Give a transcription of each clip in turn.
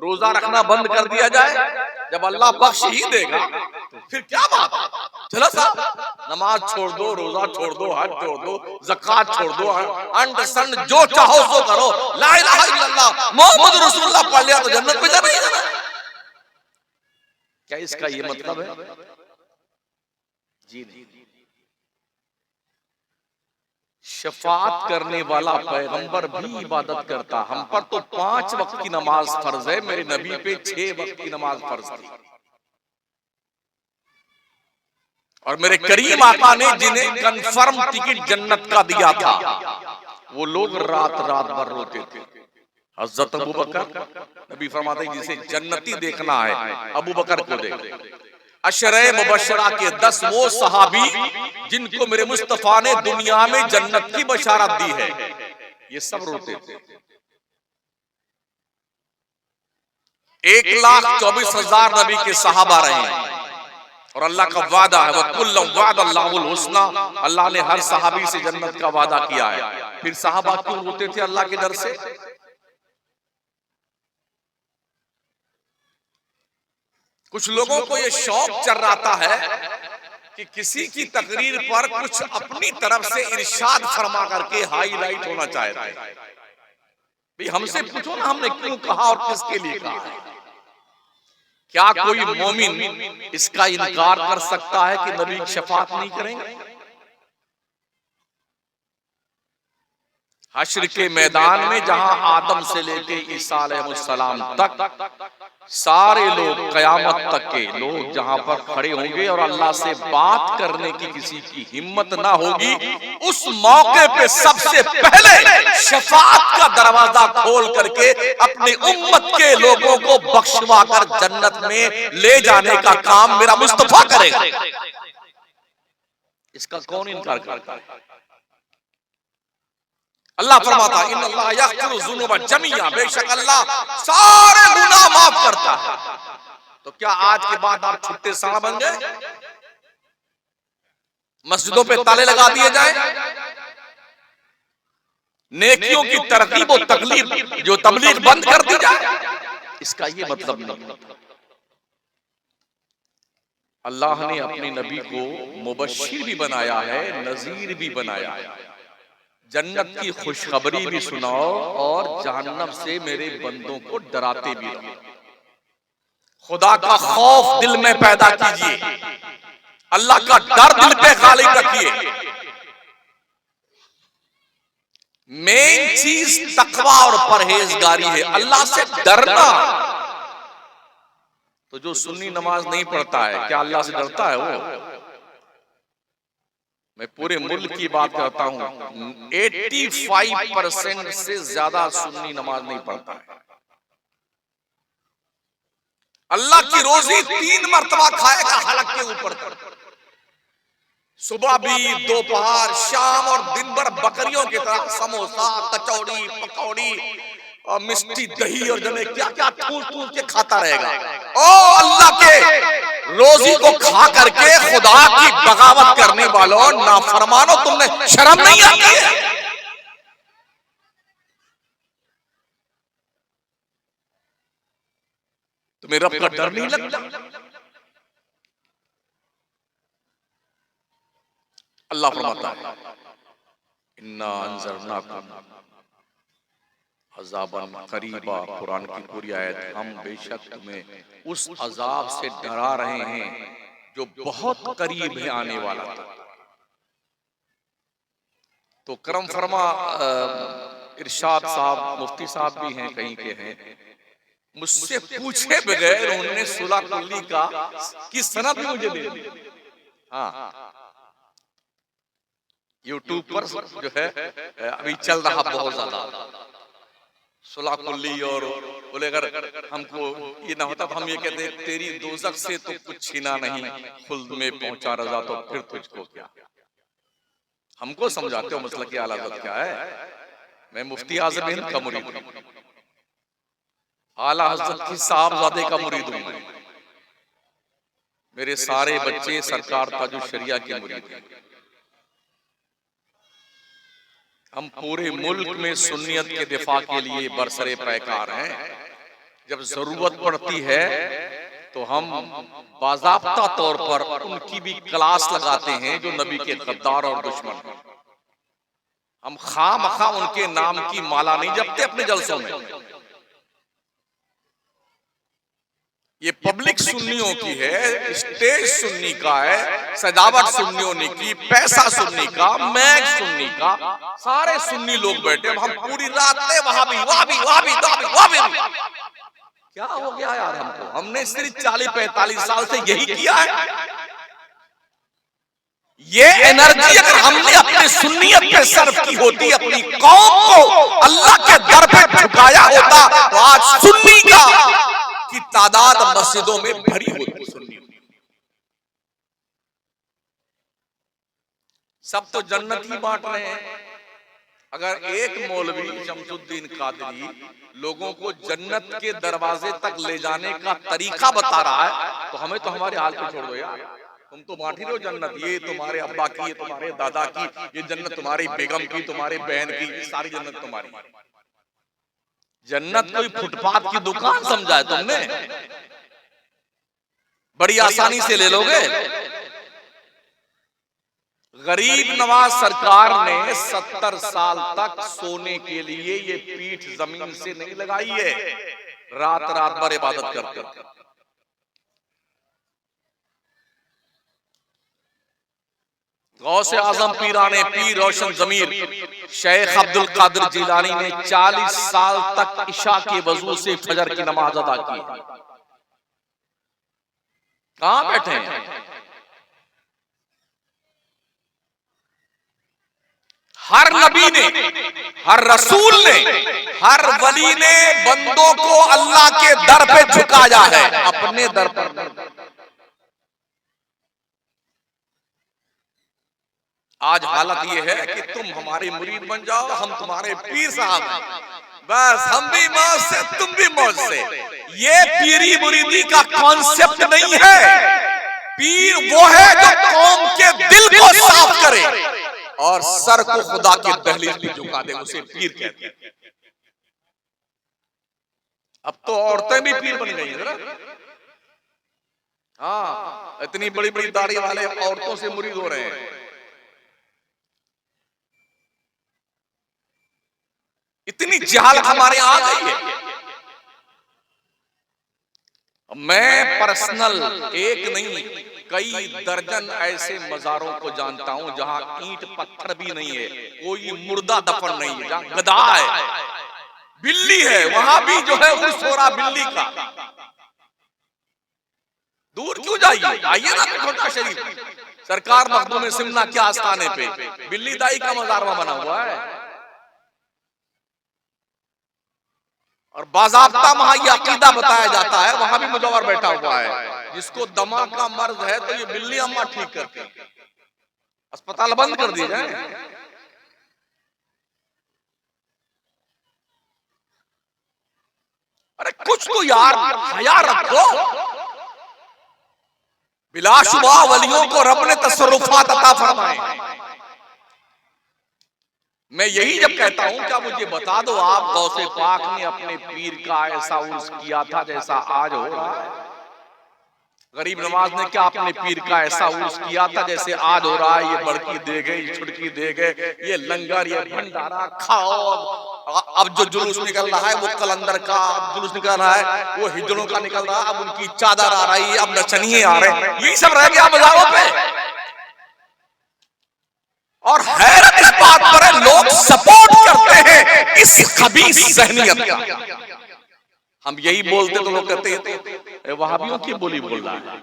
रोजा रखना बंद कर दिया जाए, जब अल्लाह बख्श ही देगा तो फिर क्या बात है। चलो साहब, नमाज छोड़ दो, रोजा छोड़ दो, हज छोड़ दो, ज़कात छोड़ दो, अंड संड जो चाहो सो करो, ला इलाहा इल्लल्लाह मोहम्मद रसूलुल्लाह पढ़ लिया तो जन्नत में जाना ही जाना। क्या इसका ये मतलब है? जी नहीं। शफात करने वाला पैगंबर भी इबादत करता। हम पर तो 5 वक्त की नमाज फर्ज है, मेरे नबी पे 6 वक्त की नमाज फर्ज थी। और मेरे करीम आका ने जिन्हें कंफर्म टिकट जन्नत का दिया था, वो लोग रात रात भर रोते थे। हज़रत अबू बकर, नबी फरमाते हैं जिसे जन्नती देखना है अबू बकर को देख। अशरे मुबशरा के 10 वो सहाबी जिनको मेरे मुस्तफा ने दुनिया में जन्नत की बशारत दी है, ये सब रोते थे। 1,24,000 नबी के सहाबा रहे हैं और अल्लाह का वादा है, वकुल्लम वादल्लाहुल हुस्ना, अल्लाह ने हर सहाबी से जन्नत का वादा किया है। फिर सहाबा क्यों रोते थे अल्लाह के डर से? कुछ लोगों को यह शौक चल रहा है कि किसी की तकरीर पर कुछ अपनी तरफ से इरशाद फरमा करके हाईलाइट होना चाहते हैं। भाई हमसे पूछो ना, हमने क्यों कहा और किसके लिए कहा है। क्या कोई मोमिन इसका इनकार कर सकता है कि नबी शफात नहीं करेंगे? हश्र के मैदान में जहां आदम से लेके ईसा अलैहिस्सलाम तक सारे लोग, कयामत तक के लोग जहां पर खड़े होंगे और अल्लाह से बात करने की किसी की हिम्मत ना होगी, उस मौके पे सबसे पहले शफाअत का दरवाजा खोल करके अपने उम्मत के लोगों को बख्शवा कर जन्नत में ले जाने का काम मेरा मुस्तफा करेगा। इसका कौन इनकार करता है? अल्लाह फरमाता है इन्नल्लाह यग़फ़िरु ज़ुनूबा जमीआ, बेशक अल्लाह सारे गुनाह माफ करता है। तो क्या आज के बाद आप छुट्टे सांड बन गए? मस्जिदों पे ताले लगा दिए जाए, नेकियों की तरगीब और तकलीफ जो तबलीग बंद कर दी जाए? इसका ये मतलब नहीं। अल्लाह ने अपने नबी को मुबश्शिर भी बनाया है, नज़ीर भी बनाया है। जन्नत की खुशखबरी भी सुनाओ और जहन्नम से मेरे बंदों को डराते भी रहो। खुदा का खौफ दिल में पैदा कीजिए, अल्लाह का डर दिल पे गालिब रखिए। मेन चीज तकवा और परहेजगारी है, अल्लाह से डरना। तो जो सुन्नी नमाज नहीं पढ़ता है, क्या अल्लाह से डरता है वो? मैं पूरे मुल्क की बात करता हूं, 85% से ज्यादा सुन्नी नमाज नहीं पढ़ता है। अल्लाह की रोजी 3 मरतबा खाएगा हलक के ऊपर, सुबह भी, दोपहर, शाम और दिन भर बकरियों की तरह समोसा, कचौड़ी, पकौड़ी और मिष्टी, दही और जमे क्या क्या ठूस ठूस के खाता रहेगा। ओ अल्लाह के रोजी को खा करके खुदा की बगावत करने वालों, नाफरमानो, तुमने शर्म नहीं आती है? तुम्हें रब का डर नहीं लगता? अल्लाह फरमाता है इन्ना अंज़रनाकुम अज़ाबन क़रीबा, कुरान की पूरी आयत, हम बेशक तुम्हें उस अजाब से डरा रहे हैं जो बहुत करीब है आने वाला था। तो करम फरमा इरशाद साहब, मुफ्ती साहब भी हैं, कहीं के हैं, मुझसे पूछे बगैर उन्होंने सुलह कुल्ली का की सनद भी मुझे दे दी। हाँ, यूट्यूब पर जो है अभी चल रहा बहुत ज्यादा सुलह कुल्ली, और बोले अगर हमको ये ना होता तो हम ये कहते तेरी दोज़ख से तो कुछ छीना नहीं, खुल्द में पहुंचा रज़ा तो फिर तुझको क्या। हमको समझाते हो मसला की आला हज़रत क्या है? मैं मुफ्ती आज़म हिंद का मुरीद हूं, आला हज़रत की साहबजादे का मुरीद हूं। मेरे सारे बच्चे सरकार ताजुल शरिया के मुरीद हैं। हम पूरे मुल्क में सुन्नियत के दिफा के लिए बरसरे पैकार हैं। जब जरूरत पड़ती है तो हम बाज़ाब्ता तौर पर उनकी भी क्लास लगाते हैं जो नबी के गद्दार और दुश्मन हैं। हम खामखा उनके नाम की माला नहीं जपते अपने जलसों में। ये पब्लिक सुन्नियों की है, स्टेज सुन्नी का है, सजावट सुन्नियों ने की, पैसा सुन्नी का, मैग सुन्नी का, सारे सुन्नी लोग बैठे। हम पूरी रात वहाबी वहाबी वहाबी वहाबी। क्या हो गया यार हमको? हमने सिर्फ 40-45 साल से यही किया है। ये एनर्जी अगर हमने अपने सुन्नियत पे सर्व की होती, अपनी कौम को अल्लाह के दर पे झुकाया होता, तो आज सुन्नी का की तादाद मस्जिदों में भरी होती। सुन्नी सब तो जन्नत ही बांट रहे हैं। अगर एक मौलवी शमसुद्दीन कादरी लोगों को जन्नत के दरवाजे तक ले जाने का तरीका बता रहा है, तो हमें तो हमारे हाल पे छोड़ दो यार। तुम तो बांट ही रहो जन्नत, ये तुम्हारे अब्बा की, ये तुम्हारे दादा की, ये जन्नत तुम्हारी बेगम की, तुम्हारे बहन की, सारी जन्नत तुम्हारी। जन्नत कोई फुटपाथ की दुकान समझा है तुमने? बड़ी आसानी से ले लोगे। गरीब नवाज सरकार ने 70 साल तक सोने के लिए ये पीठ जमीन से नहीं लगाई है, रात रात भर इबादत करते। गौसे आजम पीराने पीर रोशन जमीर शेख अब्दुल कादिर जिलानी ने 40 साल तक इशा के वजू से फजर की नमाज अदा की। कहां बैठे हैं? हर नबी ने, हर रसूल ने, हर वली ने बंदों को अल्लाह के दर पे झुकाया है, अपने दर पर। आज हालत ये है कि तुम हमारे मुरीद बन जाओ, हम तुम्हारे पीर साहब हैं, बस हम भी मौज से तुम भी मौज से। ये पीरी मुरीदी का कॉन्सेप्ट नहीं है। पीर वो है जो कौम के दिल को साफ करे और सर को खुदा की दहलीज पे झुका दे, उसे पीर कहते हैं। अब तो औरतें भी पीर बन गई हैं। हाँ, इतनी बड़ी बड़ी दाढ़ी वाले औरतों से मुरीद हो रहे हैं। इतनी जहालत हमारे यहाँ आ गई है। मैं पर्सनल एक नहीं कई दर्जन ऐसे मजारों को जानता हूं जहां ईंट पत्थर भी नहीं है, कोई मुर्दा दफन नहीं है, जहां गधा है, बिल्ली है, वहां भी जो है उर्स हो रहा बिल्ली का। दूर क्यों जाइए, आइए ना छोटा शरीफ सरकार मखदूम सिमना के आस्थाने पे बिल्ली दाई का मजार बना हुआ है। और बाज़ाब्ता वहां ये अकीदा बताया जाता है, वहां भी मुजव्वर बैठा हुआ है, जिसको दमा का मर्ज है तो ये बिल्ली अम्मा ठीक करती है, अस्पताल बंद कर दिए जाए। अरे कुछ तो यार हया रखो। बिलाशुबा वलियों को रब ने तसर्रुफात अता फरमाए। मैं यही जब कहता हूं क्या मुझे बता दो आप, गौसे पाक ने अपने पीर का ऐसा उर्स किया था जैसा आज हो रहा है? गरीब नवाज ने क्या अपने पीर का ऐसा उर्स किया था जैसे आज हो रहा है? ये बड़की दे गए, छुटकी दे गए, ये लंगर, ये भंडारा खाओ। अब जो जुलूस निकल रहा है वो कलंदर का जुलूस निकल रहा है, वो हिजड़ों का निकल रहा है, अब उनकी चादर आ रही है, अब नचनिए आ रहे हैं, यही सब रह गया बाजारों पे। और हैरत इस बात पर है, लोग सपोर्ट करते हैं इस खबीस ज़हनियत का। हम यही बोलते तो लोग कहते हैं वहाबियों की बोली बोल रहा है।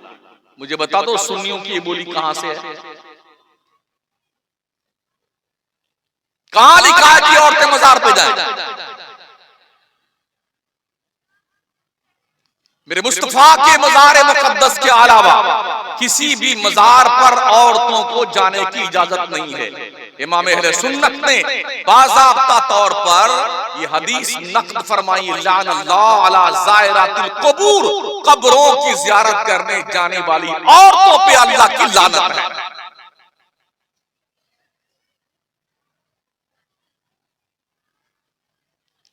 मुझे बता दो सुन्नियों की ये बोली कहां से है? कहां लिखा है कि औरतें मजार पे जाएं? मेरे मुस्तफा के मजार मुकद्दस के अलावा किसी भी मजार पर औरतों को जाने की इजाजत नहीं है। इमाम अहले सुन्नत ने बाज़ाब्ता तौर पर यह हदीस नक़्द फरमाई, लानल्लाहु अला ज़ायरातिल क़ुबूर, कब्रों की ज़ियारत करने जाने वाली औरतों पे अल्लाह की लानत है।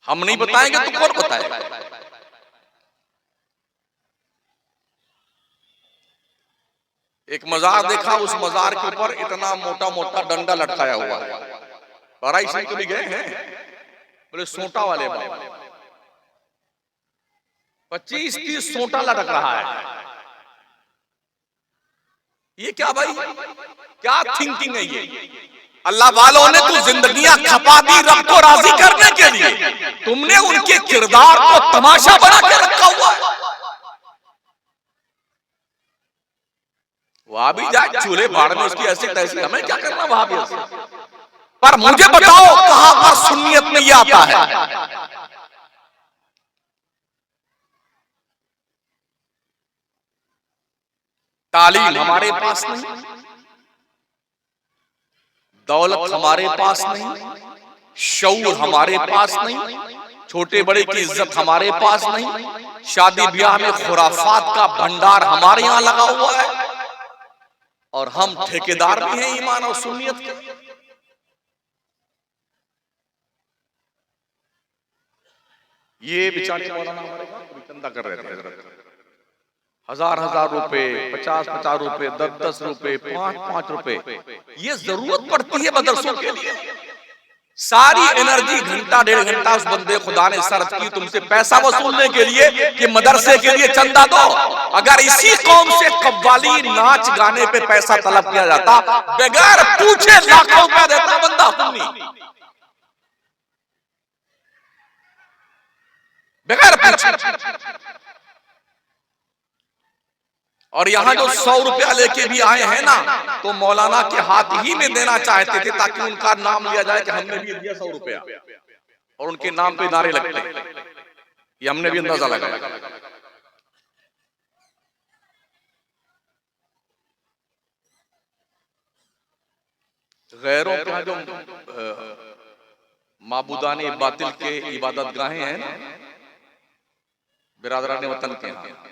हम नहीं बताएंगे तो कौन बताएगा? एक मजार देखा, उस मजार के ऊपर इतना मोटा मोटा डंडा लटकाया हुआ है। बड़ा इसमें कभी गए हैं? बोले सोटा वाले बाबा, 25-30 सोटा लटक रहा है। ये क्या भाई, क्या थिंकिंग है ये? अल्लाह वालों ने तो जिंदगियां खपा दी रब को राजी करने के लिए, तुमने उनके किरदार को तमाशा बना के रखा हुआ है। वहां भी जाए चूल्हे बाढ़ में उसकी ऐसी तैसी, हमें क्या करना वहां भी ऐसे। पर मुझे बताओ कहां पर सुन्नियत में ये आता है? तालीम हमारे पास नहीं, दौलत हमारे पास नहीं, शऊर हमारे पास नहीं, छोटे बड़े की इज्जत हमारे पास नहीं, शादी ब्याह में खुराफात का भंडार हमारे यहां लगा हुआ है, और हम ठेकेदार भी हैं ईमान और सुन्नियत के। ये बेचारे मौलाना हमारे चंदा कर रहे थे, हजार हजार रुपए, 50-50 रुपए, 10-10 रुपए, 5-5 रुपए। ये जरूरत पड़ती है मदरसों के लिए। सारी एनर्जी घंटा 1.5 घंटा उस बंदे खुदा ने सर्च की तुमसे पैसा वसूलने के लिए कि मदरसे के लिए चंदा दो। अगर इसी कौम से कव्वाली नाच गाने पे पैसा तलब किया जाता, बगैर पूछे लाखों रुपया देता बंदा सुन्नी, बगैर पूछे। और यहाँ जो 100 रुपया लेके भी आए हैं ना, तो मौलाना के हाथ ही में देना चाहते थे ताकि उनका नाम लिया जाए कि हमने भी दिया 100 रुपया, और उनके नाम पे नारे लगते, ये हमने भी अंदाजा लगाया। गैरों का जो माबूदाने बातिल के इबादत गाहें हैं ना, बिरादरान वतन के यहाँ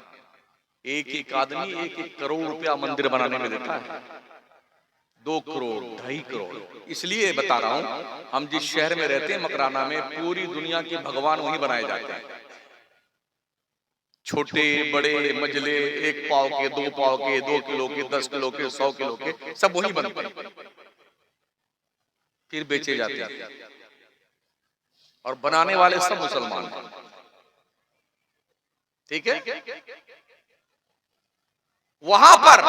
एक एक आदमी 1-1 करोड़ रुपया मंदिर बनाने में देता है, 2 करोड़ 2.5 करोड़। इसलिए बता रहा हूं, हम जिस शहर में रहते हैं मकराना में, पूरी दुनिया के भगवान वहीं बनाए जाते हैं, छोटे बड़े मजले, 1 पाव के, 2 पाव के, 2 किलो के, 10 किलो के, 100 किलो के, सब वहीं बनते हैं, फिर बेचे जाते हैं, और बनाने वाले सब मुसलमान हैं। ठीक है? वहां पर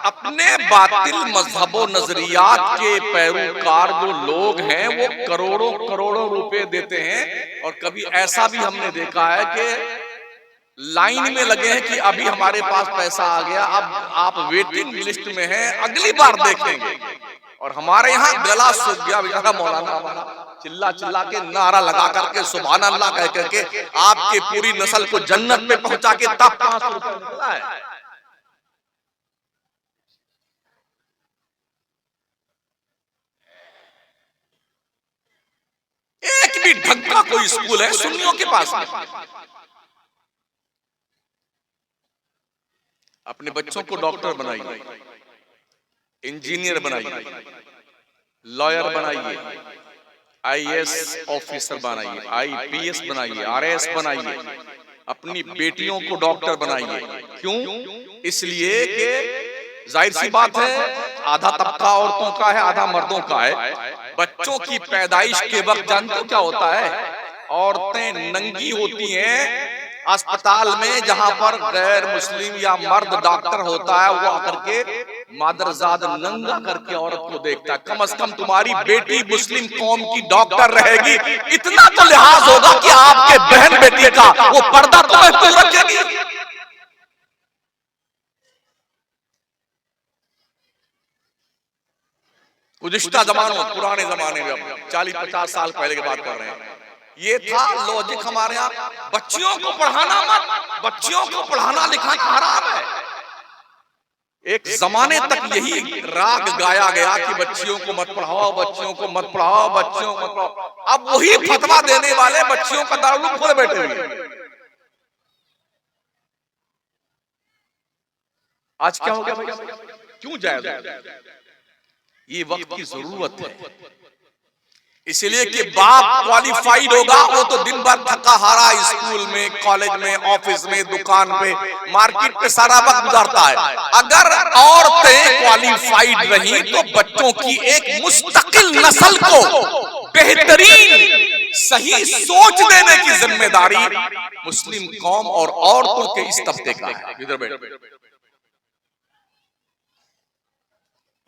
अपने बातिल मजहबो नजरियात के पैरोकार जो लोग हैं वो करोड़ों करोड़ों रुपए देते हैं। और कभी ऐसा भी हमने देखा है कि लाइन में लगे हैं कि अभी हमारे पास पैसा आ गया, अब आप वेटिंग लिस्ट में हैं, अगली बार देखेंगे। और हमारे यहाँ गला सूख गया बेचारा मौलाना हमारा, चिल्ला चिल्ला के नारा लगा करके सुभान अल्लाह कह करके आपके पूरी नस्ल को जन्नत में पहुंचा के तब 500 रुपए निकला है। एक भी ढंग का कोई स्कूल है सुन्नियों के पास में। अपने बच्चों को डॉक्टर बनाइए, इंजीनियर बनाइए, लॉयर बनाइए, आईएएस ऑफिसर बनाइए, आईपीएस बनाइए, आरएएस बनाइए, अपनी बेटियों को डॉक्टर बनाइए। क्यों? इसलिए कि जाहिर सी बात है आधा तबका औरतों का है, आधा मर्दों का है। बच्चों की पैदाइश के वक्त जानते हो क्या होता है? औरतें नंगी होती हैं अस्पताल में, जहां पर गैर मुस्लिम या मर्द डॉक्टर होता है, वो आकर के मादरजाद नंगा करके औरत को देखता है। कम से कम तुम्हारी बेटी मुस्लिम कौम की डॉक्टर रहेगी, इतना तो लिहाज होगा कि आपके बहन बेटी का वो पर्दा तो महफूज रखेगी। गुज़िश्ता जमानों, पुराने जमाने में, 40-50 साल पहले की बात कर रहे हैं, ये था लॉजिक हमारे यहाँ। बच्चियों को पढ़ाना मत, बच्चियों को पढ़ाना लिखाना हराम है। एक जमाने तक यही राग गाया गया कि बच्चियों को मत पढ़ाओ, बच्चियों को मत पढ़ाओ, बच्चियों को मत पढ़ाओ। अब वही फतवा देने वाले बच्चियों का दारुल खोले बैठे हुए। आज क्या हो गया भाई? क्यों जायज? ये वक्त की जरूरत है इसलिए कि बाप क्वालिफाइड होगा, वो तो दिन भर थका हारा स्कूल में, कॉलेज में, ऑफिस में, दुकान पे, मार्केट पे सारा वक्त गुजारता है। अगर औरतें क्वालिफाइड रही तो बच्चों की एक मुस्तकिल नस्ल को बेहतरीन सही सोच देने की जिम्मेदारी मुस्लिम कौम और औरतों के इस तबके का है। इधर बैठ,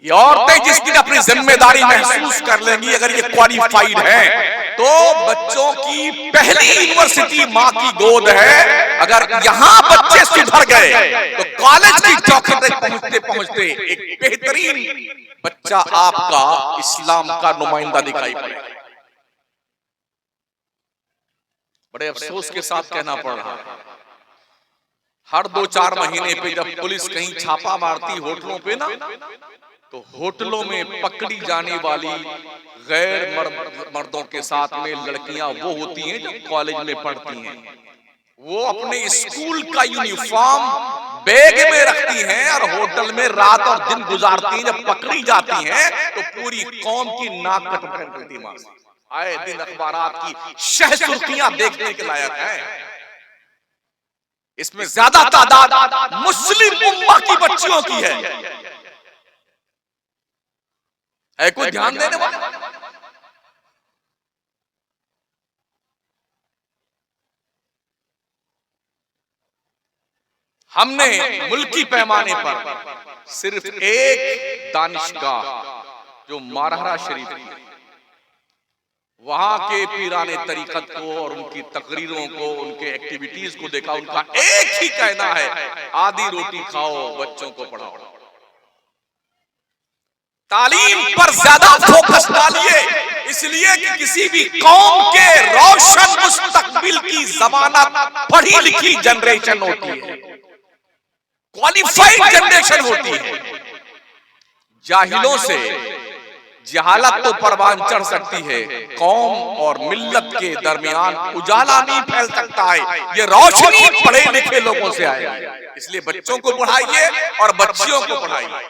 ये औरतें जिस दिन अपनी जिम्मेदारी महसूस कर लेंगी, अगर ये क्वालिफाइड है तो बच्चों की पहली यूनिवर्सिटी माँ की गोद है। अगर यहाँ बच्चे सुधर गए तो कॉलेज की चौखट तक पहुंचते पहुंचते एक बेहतरीन बच्चा आपका इस्लाम का नुमाइंदा दिखाई पड़ेगा। बड़े अफसोस के साथ कहना पड़ रहा है, हर 2-4 महीने पे जब पुलिस कहीं छापा मारती होटलों पे ना, तो होटलों में पकड़ी जाने वाली गैर मर्दों के साथ में लड़कियां वो होती हैं जो कॉलेज में पढ़ती हैं। वो अपने स्कूल का यूनिफॉर्म बैग में रखती हैं और होटल में रात और दिन गुजारती हैं। जब पकड़ी जाती हैं तो पूरी कौम की नाक कट करती मां। आए दिन अखबारात की शह सुर्खियां देखने के लायक है। इसमें ज्यादा तादाद मुस्लिम उम्मा की बच्चियों की है कोई ध्यान देने वाला? हमने मुल्की पैमाने पर सिर्फ एक दानिशगाह जो मारहरा शरीफ है, वहां के पीराने तरीकत को और उनकी तकरीरों को, उनके एक्टिविटीज को देखा। उनका एक ही कहना है, आधी रोटी खाओ, बच्चों को पढ़ाओ। तालीम पर ज्यादा फोकस डालिए, इसलिए कि किसी भी कौम के रोशन मुस्तकबिल की जमानत पढ़ी लिखी जनरेशन होती है, क्वालिफाइड जनरेशन होती है। जाहिलों से जहालत तो परवान चढ़ सकती है, कौम और मिल्लत के दरमियान उजाला नहीं फैल सकता है। ये रोशनी पढ़े लिखे लोगों से आए। इसलिए बच्चों को पढ़ाइए और बच्चियों को पढ़ाइए।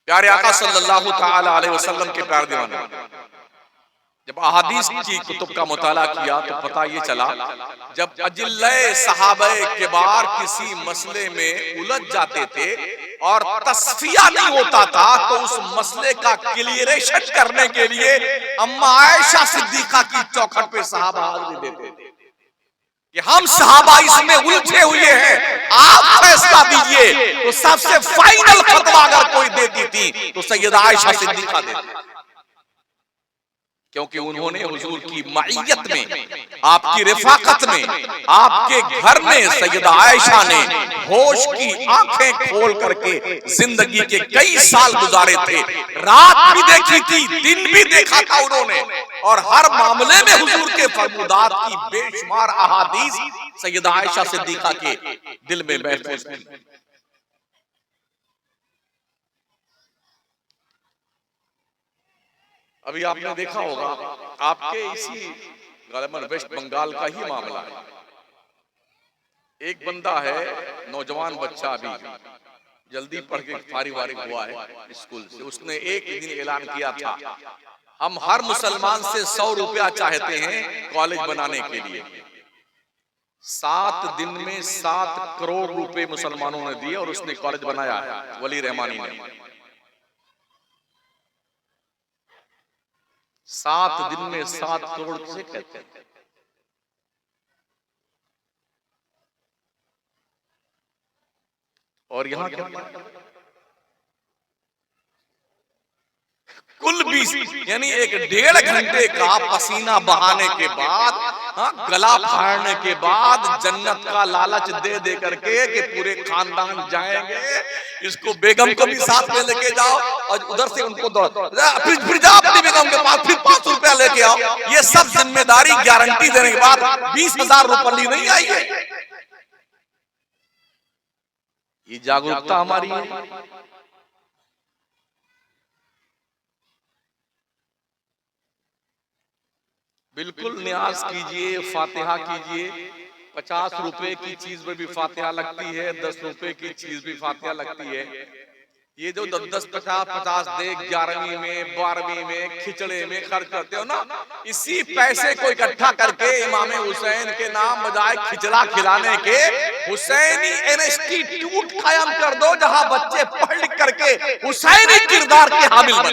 प्यारे आका सल्लल्लाहु ताला अलैहि वसल्लम के प्यार दीवाने, जब अहादीस की कुतुब का मुताला किया तो पता ये चला, जब अजिल्ले सहाबे के बार किसी मसले में उलझ जाते थे और तस्फिया नहीं होता था, तो उस मसले का क्लियरेशन करने के लिए अम्मा आयशा सिद्दीका की चौखट पे सहाबा हाजिरी देते थे कि हम सहाबा इसमें उलझे हुए हैं, आप फैसला दीजिए। तो सबसे फाइनल फतवा अगर कोई देती थी तो सैयदा आयशा सिद्दीका देती, क्योंकि उन्होंने हुजूर की मईयत में, आपकी रिफाकत में, आपके घर में सैयदा आयशा ने होश की आंखें खोल करके जिंदगी के कई साल गुजारे थे। रात भी देखी थी, दिन भी देखा था उन्होंने, और हर मामले में हुजूर के फरमादार की बेशुमार अहादीस सैयदा आयशा सिद्दीका के दिल में महफूज थी। अभी आपने देखा होगा, आपके इसी गालिबन वेस्ट बंगाल का ही मामला है। एक बंदा है, नौजवान बच्चा, अभी जल्दी पढ़ के फारिग हुआ है स्कूल से। उसने एक दिन ऐलान किया था, हम हर मुसलमान से 100 रुपया चाहते हैं कॉलेज बनाने के लिए। 7 दिन में 7 करोड़ रुपए मुसलमानों ने दिए और उसने कॉलेज बनाया है, वली रहमानी ने। 7 दिन में 7 करोड़ से कहते हैं। और यहां क्या कुल 20, यानी एक 1.5 घंटे का पसीना बहाने के बाद, गला फाड़ने के बाद, जन्नत का लालच दे दे करके कि पूरे खानदान जाएंगे, इसको बेगम को भी साथ में लेके जाओ और उधर से उनको फिर जाओ अपनी बेगम के पास, फिर 500 रुपया लेके आओ। ये सब जिम्मेदारी गारंटी देने के बाद 20,000 रुपये नहीं आई है। ये जागरूकता हमारी है। बिल्कुल न्याज कीजिए, फातिहा कीजिए। 50 रुपए की चीज में भी फातिहा लगती है, 10 रुपए की चीज भी फातिहा लगती है। ये जो 10-10, 50-50 दे 11वीं में 12वीं में खिचड़े में खर्च करते हो ना, इसी पैसे को इकट्ठा करके इमाम हुसैन के नाम बजाय खिचड़ा खिलाने के हुसैनी इंस्टीट्यूट कायम कर दो, जहां बच्चे पढ़ लिख करके हुसैनी किरदार के हामिल बने।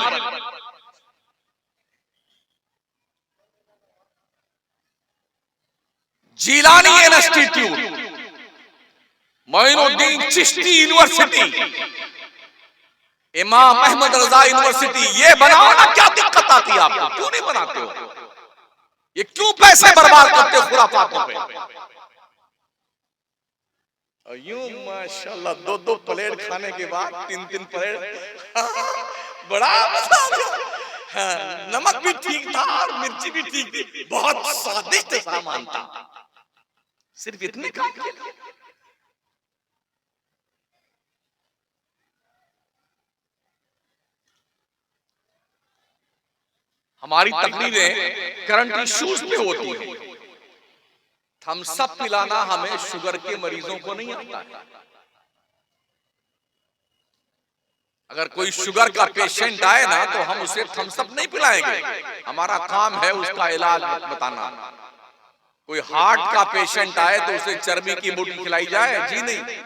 जीलानी इंस्टीट्यूट, मोइनुद्दीन चिश्ती यूनिवर्सिटी, इमाम अहमद रजा यूनिवर्सिटी, ये बनाओ ना। क्या दिक्कत आती है आपको? क्यों नहीं बनाते हो? ये क्यों पैसे बर्बाद करते हो खुराफातों पे? यूं माशाल्लाह 2-2 प्लेट खाने के बाद 3-3 प्लेट बड़ा मजा आ गया। हाँ, नमक भी ठीक था और मिर्ची भी ठीक थी, बहुत स्वादिष्ट सामान था, सिर्फ इतने काम के लिए। हमारी तकरीरें करंट इश्यूज पे होती हैं। थम्स अप पिलाना हमें शुगर के मरीजों को नहीं आता है। अगर कोई शुगर का पेशेंट आए ना तो हम उसे थम्स अप नहीं पिलाएंगे, हमारा काम है उसका इलाज बताना। कोई हार्ट का पेशेंट आए तो उसे चर्बी की बूटी खिलाई जाए? जी नहीं।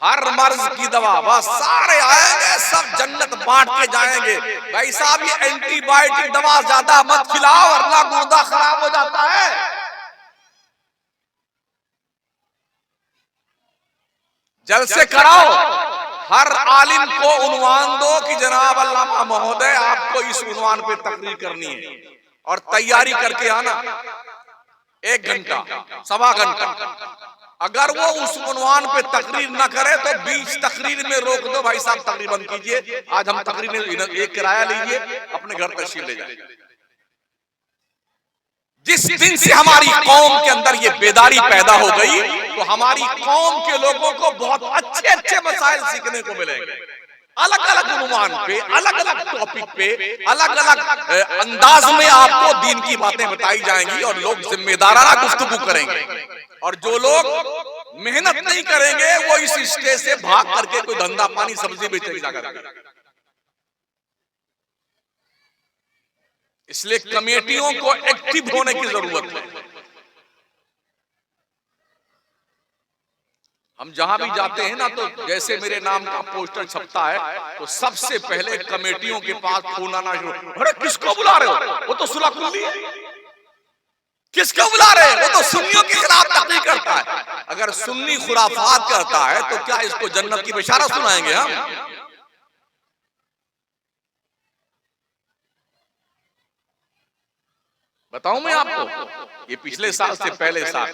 हर मर्ज की दवा, बस सारे आएंगे सब जन्नत बांट के जाएंगे। भाई साहब ये एंटीबायोटिक दवा ज्यादा मत खिलाओ वरना गुर्दा खराब हो जाता है। जलसे कराओ, हर आलिम को उन्वान दो कि जनाब अल्लामा महोदय आपको इस उन्वान पे तकरीर करनी है, और तैयारी करके आना 1 घंटा 1.25 घंटा। अगर वो उस उन्वान पे तकरीर ना करे तो बीच तकरीर में रोक दो, भाई साहब तकरीर बंद कीजिए, आज हम तकरीर एक किराया लीजिए, अपने घर तशरीफ ले जाए। जिस दिन से हमारी कौम के अंदर ये बेदारी पैदा हो गई तो हमारी कौम के लोगों को बहुत अच्छे अच्छे मसाइल सीखने को मिलेंगे। अलग अलग उन्वान पे, अलग अलग टॉपिक पे, अलग अलग अंदाज में आपको दीन की बातें बताई जाएंगी और लोग जिम्मेदाराना गुफ्तगू करेंगे। और जो लोग मेहनत नहीं करेंगे वो इस स्टेज से भाग करके कोई धंधा पानी सब्जी बेचने जाकर। इसलिए कमेटियों को एक्टिव होने की जरूरत है। हम जहां भी जाते हैं ना तो जैसे मेरे नाम का पोस्टर छपता है तो सबसे पहले कमेटियों के पास फोन आना शुरू, अरे किसको बुला रहे हो? वो तो सुलह कुल्ली है। किसको बुला रहे हैं? वो तो सुन्नियों के खिलाफ तकरीर करता है। अगर सुन्नी खुराफात करता है तो क्या इसको जन्नत की बिशारत सुनाएंगे हम? बताऊं मैं आपको, ये पिछले साल से पहले साल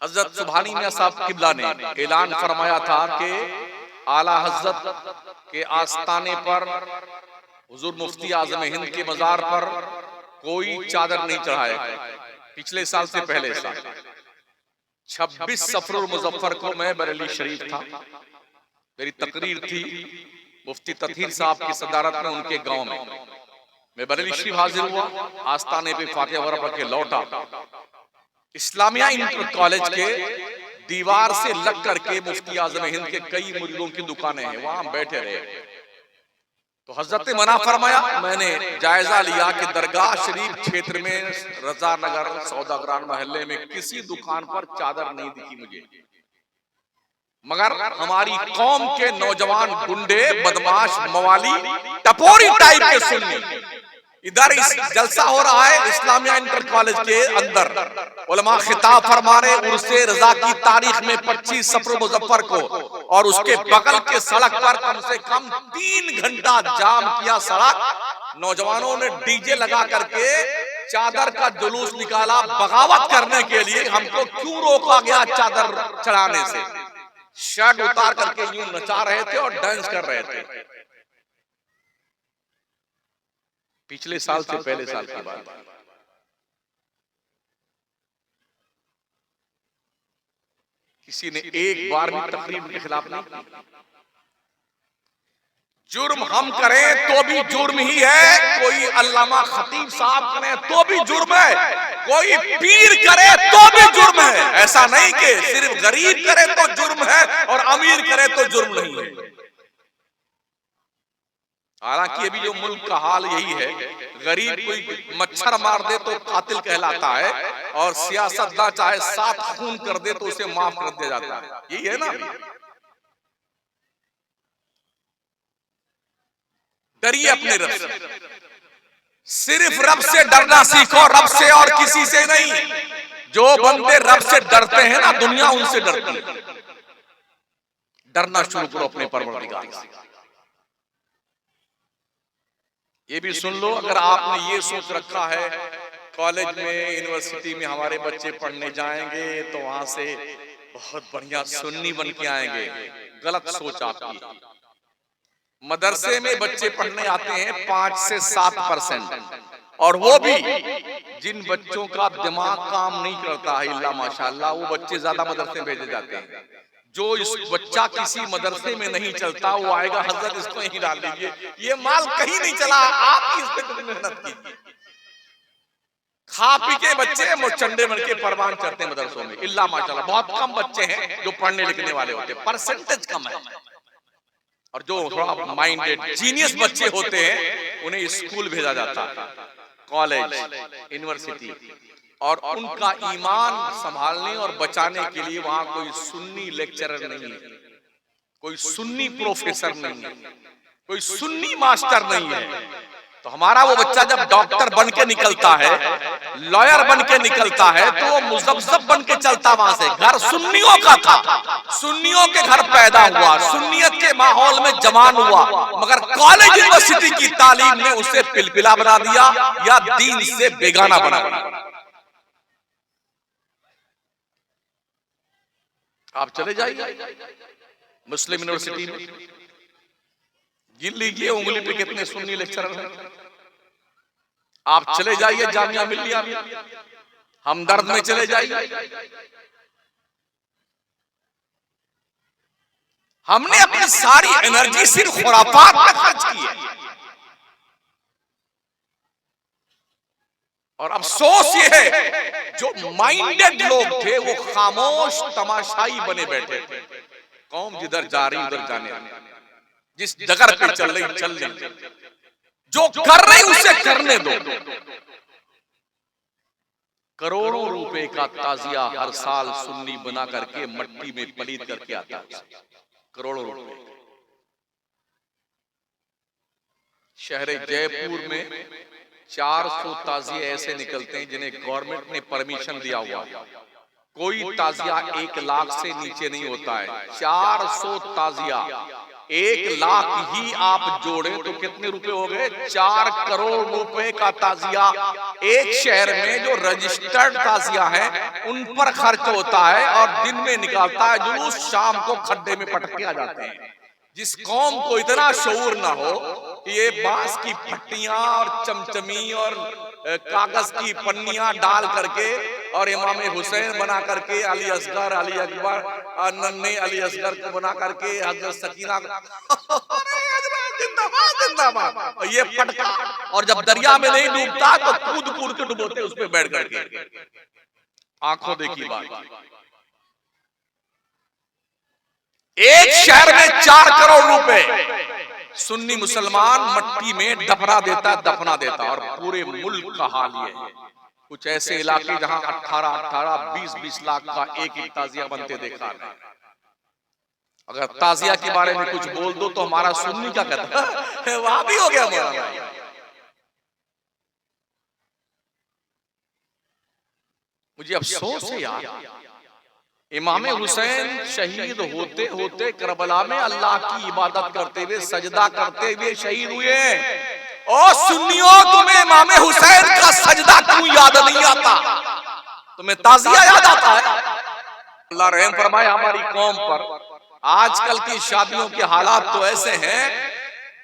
हजरत सुभानी मियां साहब किबला ने ऐलान फरमाया था कि आला हजरत के आस्ताने पर हुजूर मुफ्ती आजम हिंद के मजार पर कोई चादर नहीं चढ़ाएगा। पिछले साल से पहले साल 26 सफरुल मुजफ्फर को मैं बरेली शरीफ था, मेरी तकरीर थी मुफ्ती तथीर साहब की सदारत में उनके गांव में। मैं बरेली शरीफ हाजिर हुआ, आस्ताने पे फातिहा वगैरह पढ़ के लौटा। इस्लामिया इंटर कॉलेज के दीवार से लग करके मुफ्ती आजम हिंद के कई मुरीदों की दुकानें हैं, वहां हम बैठे रहे। तो हजरत ने मना फरमाया, मैंने जायजा लिया कि दरगाह शरीफ क्षेत्र में रजा नगर सौदागरान मोहल्ले में किसी दुकान पर चादर नहीं दिखी मुझे, मगर हमारी कौम के नौजवान गुंडे बदमाश मवाली टपोरी टाइप के सुन्नी इधर इस जलसा हो रहा है इस्लामिया इंटर कॉलेज के अंदर, उलमा खिताब फरमा रहे उर्से रजा की तारीख में 25 सफर मुजफ्फर को, और उसके बगल के सड़क पर कम से कम 3 घंटा जाम किया सड़क। नौजवानों ने डीजे लगा करके चादर का जुलूस निकाला बगावत करने के लिए। हमको क्यों रोका गया चादर चढ़ाने से? शर्ट उतार करके यूं नचा रहे थे और डांस कर रहे थे। पिछले साल से पहले साल की बात। किसी ने एक बार भी तकरीर के खिलाफ नहीं की। जुर्म हम करें तो भी जुर्म ही है, कोई अल्लामा खतीब साहब करें तो भी जुर्म है, कोई पीर करे तो भी जुर्म है। ऐसा नहीं कि सिर्फ गरीब करे तो जुर्म है और अमीर करे तो जुर्म नहीं है। हालांकि अभी जो मुल्क का हाल यही है, गरीब कोई मच्छर मार दे तो कातिल कहलाता है, और सियासतदान चाहे 7 खून कर दे तो उसे माफ कर दिया जाता है। यही है ना। डरिए अपने रब से, सिर्फ रब से डरना सीखो, रब से और किसी से नहीं। जो बंदे रब से डरते हैं ना, दुनिया उनसे डरती है। डरना शुरू करो अपने परवरदिगार से। ये भी सुन लो, अगर आपने ये सोच रखा है कॉलेज में यूनिवर्सिटी में हमारे बच्चे पढ़ने जाएंगे तो वहां से बहुत बढ़िया सुन्नी बन के आएंगे, गलत सोच आपकी। मदरसे में बच्चे पढ़ने आते हैं 5 से 7%, और वो भी जिन बच्चों का दिमाग काम नहीं करता है इल्ला माशाअल्लाह, वो बच्चे ज्यादा मदरसे में भेजे जाते हैं। जो इस बच्चा किसी मदरसे में नहीं चलता वो आएगा, हजरत इसको यहीं डाल दीजिए, ये माल कहीं नहीं चला, आप ही इस पे कुछ मेहनत कीजिए। खा पी के बच्चे चंडे बन के परवान चढ़ते हैं मदरसों में, इल्ला माशाअल्लाह। बहुत कम बच्चे हैं जो पढ़ने लिखने वाले होते हैं, परसेंटेज कम है। और जो थोड़ा माइंडेड जीनियस बच्चे होते हैं उन्हें स्कूल भेजा जाता है, कॉलेज, यूनिवर्सिटी, और उनका ईमान संभालने और बचाने के लिए वहां कोई सुन्नी लेक्चरर नहीं है, कोई सुन्नी प्रोफेसर नहीं है, कोई सुन्नी मास्टर नहीं है। तो हमारा वो बच्चा जब डॉक्टर बन के निकलता है, लॉयर बन के निकलता है, तो वो मुज़फ़्फ़फ़ बन के चलता वहां से। घर सुन्नियों का था, सुन्नियों के घर पैदा हुआ, सुन्नियत के माहौल में जवान हुआ, मगर कॉलेज यूनिवर्सिटी की तालीम ने उसे पिलपिला बना दिया या दीन से बेगाना बना दिया। आप चले जाइए मुस्लिम यूनिवर्सिटी में, गिन लीजिए उंगली पे कितने सुन्नी लेक्चरर हैं। आप चले जाइए जामिया मिल्लिया में, हमदर्द में चले जाइए। हमने अपनी सारी एनर्जी सिर्फ खुराफात में खर्च की है, और अफसोस ये है जो माइंडेड लोग थे वो खामोश तमाशाई बने बैठे थे। कौम जिधर जा रही उधर जाने, जिस जगह पे चल रही चल रही, जो कर रही उसे करने दो। करोड़ों रुपए का ताजिया हर साल सुन्नी बना करके मट्टी में पलीत करके आता है, करोड़ों रुपए। शहर जयपुर में 400 ताजिए ऐसे निकलते हैं जिन्हें गवर्नमेंट ने परमिशन दिया हुआ। कोई ताजिया 1 लाख से नीचे नहीं होता है। 400 ताजिया, 1 लाख ही आप जोड़े तो कितने रुपए हो गए? 4 करोड़ रुपए का ताजिया एक शहर में जो रजिस्टर्ड ताजिया है उन पर खर्च होता है, और दिन में निकालता है जुलूस, शाम को खड्डे में पटक के आ जाते हैं। जिस कौम को इतना शऊर ना हो कि ये बांस की फट्टियां और चमचमी और कागज की पन्नियां डाल करके और इमाम हुसैन बना करके, अली असगर, अली अकबर, नन्हे अली असगर को बना करके हजरत सकीना जिंदाबाद जिंदाबाद ये पटका, और जब दरिया में नहीं डूबता तो कूद कूद के डुबोते उस पे बैठ करके। आंखों देखी बात, एक शहर में 4 करोड़ रुपए सुन्नी मुसलमान मट्टी में दफना देता, और पूरे मुल्क का हाल ये है। कुछ ऐसे इलाके जहां 18-18, 20-20 लाख का एक एक ताजिया बनते देखा है। अगर ताजिया के बारे में कुछ बोल दो तो हमारा सुन्नी का कहता है वहां भी हो गया हमारा। मुझे अफसोस है यार, इमाम हुसैन शहीद होते होते करबला में अल्लाह की इबादत करते हुए, सजदा करते हुए शहीद हुए। और सुन्नियों, तुम्हें इमाम हुसैन का सजदा क्यों याद नहीं आता? तुम्हें ताजिया याद आता है? अल्लाह रहम फरमाए हमारी कौम पर। आजकल की शादियों के हालात तो ऐसे हैं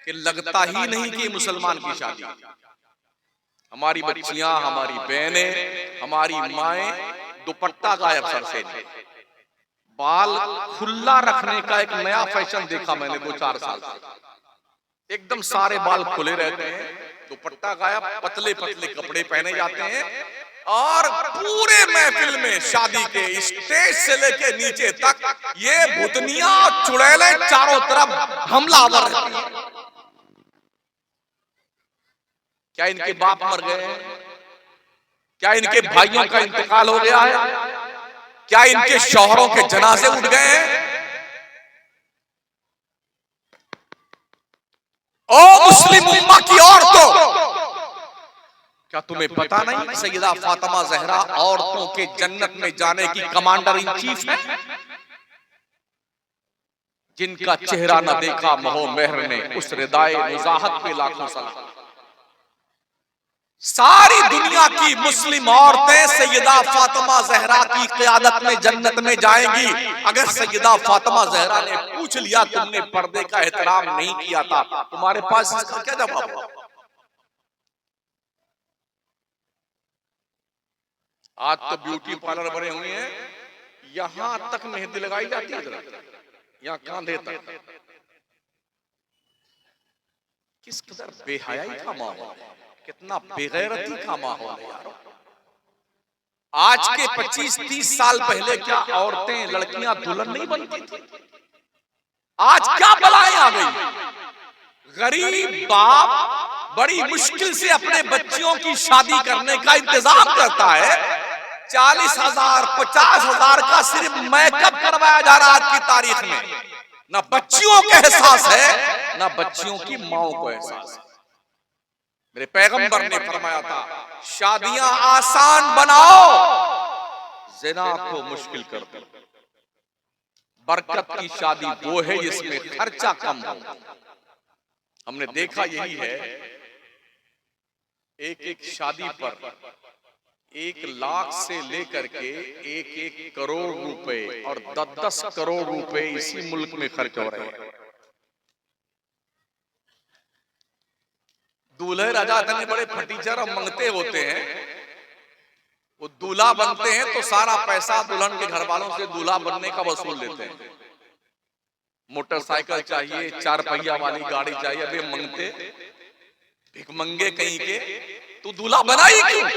कि लगता ही नहीं कि मुसलमान की शादी। हमारी बच्चियां, हमारी बहनें, हमारी माएं दुपट्टा गायब सर से, बाल खुला रखने का एक नया फैशन देखा मैंने 2-4 साल से। एकदम सारे बाल खुले रहते हैं, दुपट्टा गायब, पतले पतले कपड़े पहने जाते हैं और पूरे महफिल में शादी के स्टेज से लेके नीचे तक ये भूतनियां चुड़ैलें चारों तरफ हमलावर रहती हैं। क्या इनके बाप मर गए हैं? क्या इनके भाइयों का इंतकाल हो गया है? क्या इनके शौहरों के जनाजे उठ गए हैं? ओ मुस्लिम उम्मा की औरतों, क्या तुम्हें पता नहीं सैयदा फातिमा ज़हरा औरतों के जन्नत में जाने की कमांडर इन चीफ है? जिनका चेहरा न देखा महो मेहर ने, उस रिदाए मुजाहत पे लाखों सलाम। सारी दुनिया की मुस्लिम औरतें सैयदा फातिमा ज़हरा की क़यादत में जन्नत में जाएंगी। अगर सैयदा फातिमा ज़हरा ने पूछ लिया तुमने पर्दे का एहतराम नहीं किया था, तुम्हारे पास इसका क्या जवाब होगा? आज तो ब्यूटी पार्लर बने हुए हैं, यहां तक मेहंदी लगाई जाती है, यहां कांधे तक। किस कदर बेहयाई का माहौल है, कितना बेगैरती का माहौल है यार। आज के 25-30 साल पहले क्या औरतें लड़कियां दुल्हन नहीं बनती थी? आज क्या बलाएं आ गई। गरीब बाप बड़ी मुश्किल से अपने बच्चियों की शादी करने का इंतजाम करता है। 40,000 50,000 का सिर्फ मेकअप करवाया जा रहा है आज की तारीख में। ना बच्चियों को एहसास है, ना बच्चियों की माओ को एहसास है। मेरे पैगंबर ने फरमाया था, शादियां आसान बनाओ, ज़िना को मुश्किल कर दो। बरकत की शादी वो है जिसमें खर्चा कम हो। हमने देखा यही है, एक शादी पर 1 लाख से लेकर के 1 करोड़ रुपए और 10 करोड़ रुपए इसी मुल्क में खर्च हो रहे हैं। दूल्हे राजा इतने बड़े फटीचर और मंगते होते हैं, वो दूल्हा बनते हैं तो सारा पैसा दुल्हन के घर वालों से दूल्हा बनने का वसूल लेते हैं। मोटरसाइकिल चाहिए, 4 पहिया वाली गाड़ी चाहिए। अबे मंगते भिखमंगे कहीं के, तू दूल्हा बना ही क्यों?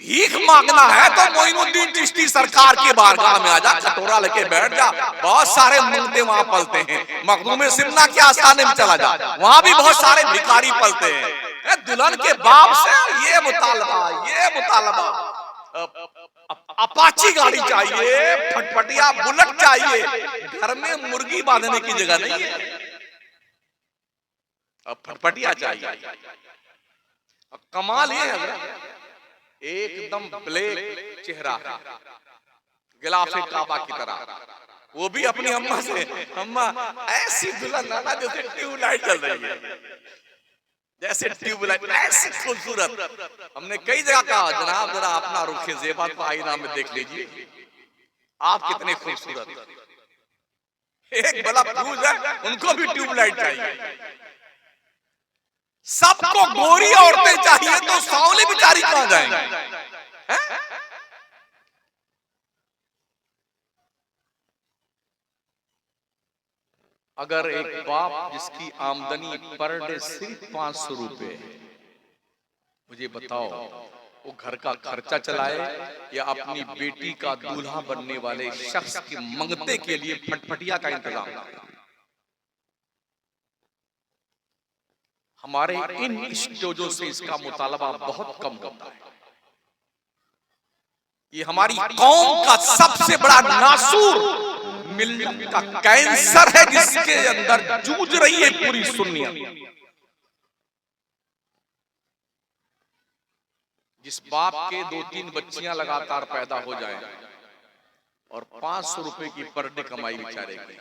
भीख मांगना है तो मोइनुद्दीन चिश्ती सरकार की बारगाह में आ जा, कटोरा लेके बैठ जा। बहुत सारे मंगते वहां पलते हैं। मखदूम सिमना के आस्थाने में चला जा, वहां भी बहुत सारे भिखारी पलते हैं। दुल्हन के बाप से ये मुतालबा, अपाची गाड़ी चाहिए, फटफटिया बुलेट चाहिए। घर में मुर्गी बांधने की जगह नहीं है, अब फटफटिया चाहिए। कमाल ये है, एकदम ब्लैक चेहरा है, गिलाफे काबा की तरह। वो भी अपनी अम्मा से, अम्मा ऐसी दुल्हन लाना जैसे ट्यूबलाइट चल रही है, जैसे ट्यूबलाइट, ऐसी खूबसूरत। हमने कई जगह कहा, जनाब जरा अपना रुखे ज़ेबा को आईना में देख लीजिए, आप कितने खूबसूरत। एक बड़ा फ्यूज है, उनको भी ट्यूबलाइट चाहिए। सबको गोरी औरतें चाहिए तो सांवली बेचारी कहां जाएंगी? अगर एक बाप जिसकी आमदनी पर डे सिर्फ 500 रुपए, मुझे बताओ वो घर का खर्चा चलाए या अपनी बेटी का दूल्हा बनने वाले शख्स के मंगते के लिए फटफटिया का इंतजाम करे? हमारे इन स्टेजों से इसका मुतालबा बहुत कम होता है। ये हमारी कौम का सबसे बड़ा नासूर, मिल्लत का कैंसर है, जिसके अंदर जूझ रही है पूरी सुन्नियत। जिस बाप के 2-3 बच्चियां लगातार पैदा हो जाएं और 500 रुपए की पर डे कमाई बेचारे की,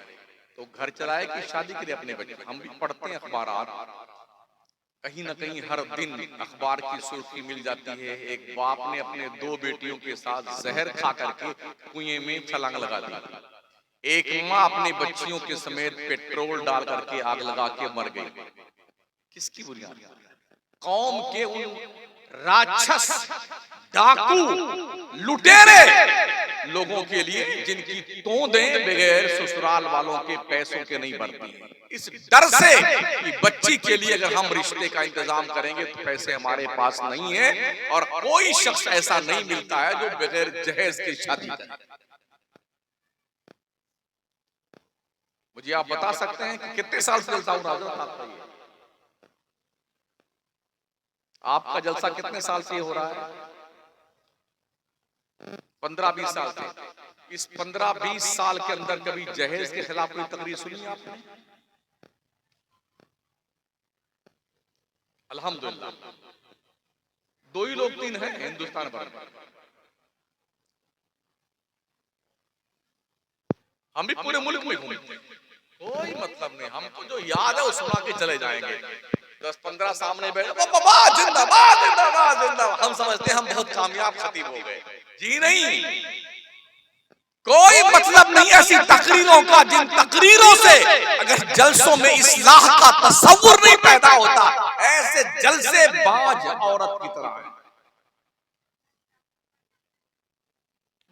तो घर चलाए कि शादी के लिए अपने बच्चे? हम भी पढ़ते हैं अखबार, कहीं ना कहीं हर दिन अखबार की सुर्खी मिल जाती है, एक बाप ने अपने 2 बेटियों के साथ जहर खा करके कुएं में छलांग लगा दी। एक माँ अपने बच्चियों के समेत पेट्रोल डाल करके आग लगा के मर गई। किसकी बुनियाद? कौम के उन राक्षस, डाकू, लुटेरे लोगों के लिए जिनकी तोंदें बगैर ससुराल वालों के पैसों के नहीं भरती हैं। इस डर से कि बच्ची के लिए अगर हम रिश्ते का इंतजाम करेंगे तो पैसे हमारे पास नहीं है, और कोई शख्स ऐसा नहीं मिलता है जो बगैर जहेज की शादी करे। मुझे आप बता सकते हैं कि कितने साल से जलसा हो रहा है? आपका जलसा कितने साल से हो रहा है? 15-20 साल से। इस 15-20 साल के अंदर कभी जहेज के खिलाफ कोई तकरीर सुनी आपने? अल्हम्दुलिल्लाह, 2 ही लोग 3 हैं हिंदुस्तान भर में। हम भी पूरे मुल्क में घूमे, कोई मतलब नहीं। हमको जो याद है वो सुना के चले जाएंगे। 10-15 सामने बैठे जिंदाबाद जिंदाबाद जिंदाबाद, हम समझते हैं हम बहुत कामयाब खतीब हो गए। जी नहीं, कोई मतलब नहीं ऐसी तकरीरों का जिन तकरीरों से अगर जलसों में इस्लाह का तसव्वुर नहीं पैदा होता। ऐसे जलसे बाज औरत की तरह है।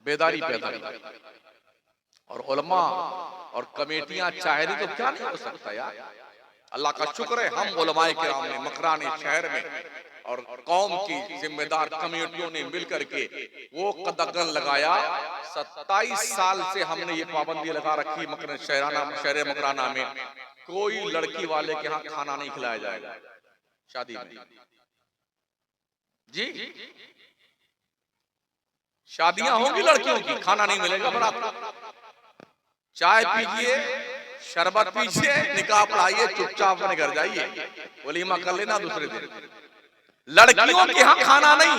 बेदारी पैदा और उलमा और कमेटियां चाह रही तो क्या नहीं हो सकता यार। अल्लाह का शुक्र है हम उलमाए किराम ने मकरानी शहर में और कौम की जिम्मेदार कमेटियों ने मिलकर के वो कदगन लगाया। 27 साल से हमने ये पाबंदी लगा रखी शहर मकराना में कोई लड़की वाले के यहाँ खाना नहीं खिलाया जाएगा शादी में। जी, शादियां होंगी लड़कियों की, खाना नहीं मिलेगा बारात। चाय पीजिए, शरबत पीजिए, निकाह पढ़ाइए, चुपचाप अपने घर जाइए, वलीमा कर लेना दूसरे दिन। लड़कियों के यहाँ खाना नहीं।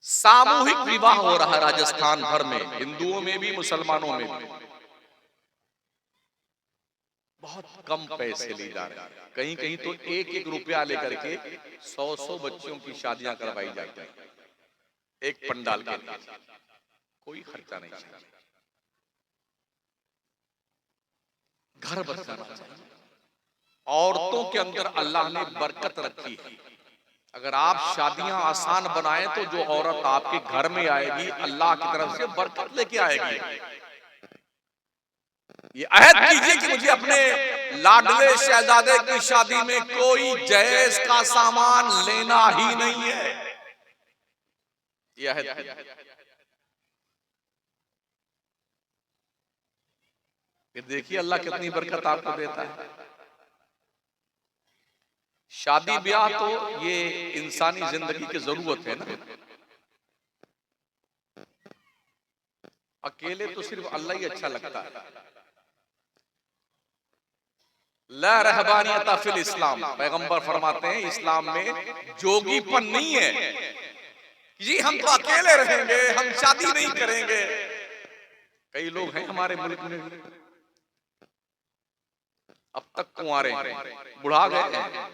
सामूहिक विवाह हो रहा है राजस्थान भर में, हिंदुओं में भी मुसलमानों में भी। बहुत कम पैसे लिए जा रहे हैं, कहीं कहीं तो 1-1 रुपया लेकर के 100-100 बच्चियों की शादियां करवाई जाती हैं एक पंडाल के लिए। कोई खर्चा नहीं चाहिए, घर बसाना चाहिए। औरतों के अंदर अल्लाह ने बरकत रखी है। अगर आप शादियां आसान बनाएं तो जो औरत आपके घर में आएगी अल्लाह की तरफ से बरकत लेके आएगी। ये अहद कीजिए कि मुझे अपने लाडले शहजादे की शादी में कोई जहेज का सामान लेना ही नहीं है। ये अहद देखिए अल्लाह कितनी बरकत आपको देता है। शादी ब्याह तो ये इंसानी जिंदगी की जरूरत है ना। अकेले तो सिर्फ अल्लाह ही अच्छा लगता है। ला रहबानियत फिल इस्लाम, पैगंबर फरमाते हैं इस्लाम में जोगीपन नहीं है। जी हम तो अकेले रहेंगे, हम शादी नहीं करेंगे। कई लोग हैं हमारे मुल्क में अब तक कुंवारे हैं, बुढ़ा गए हैं,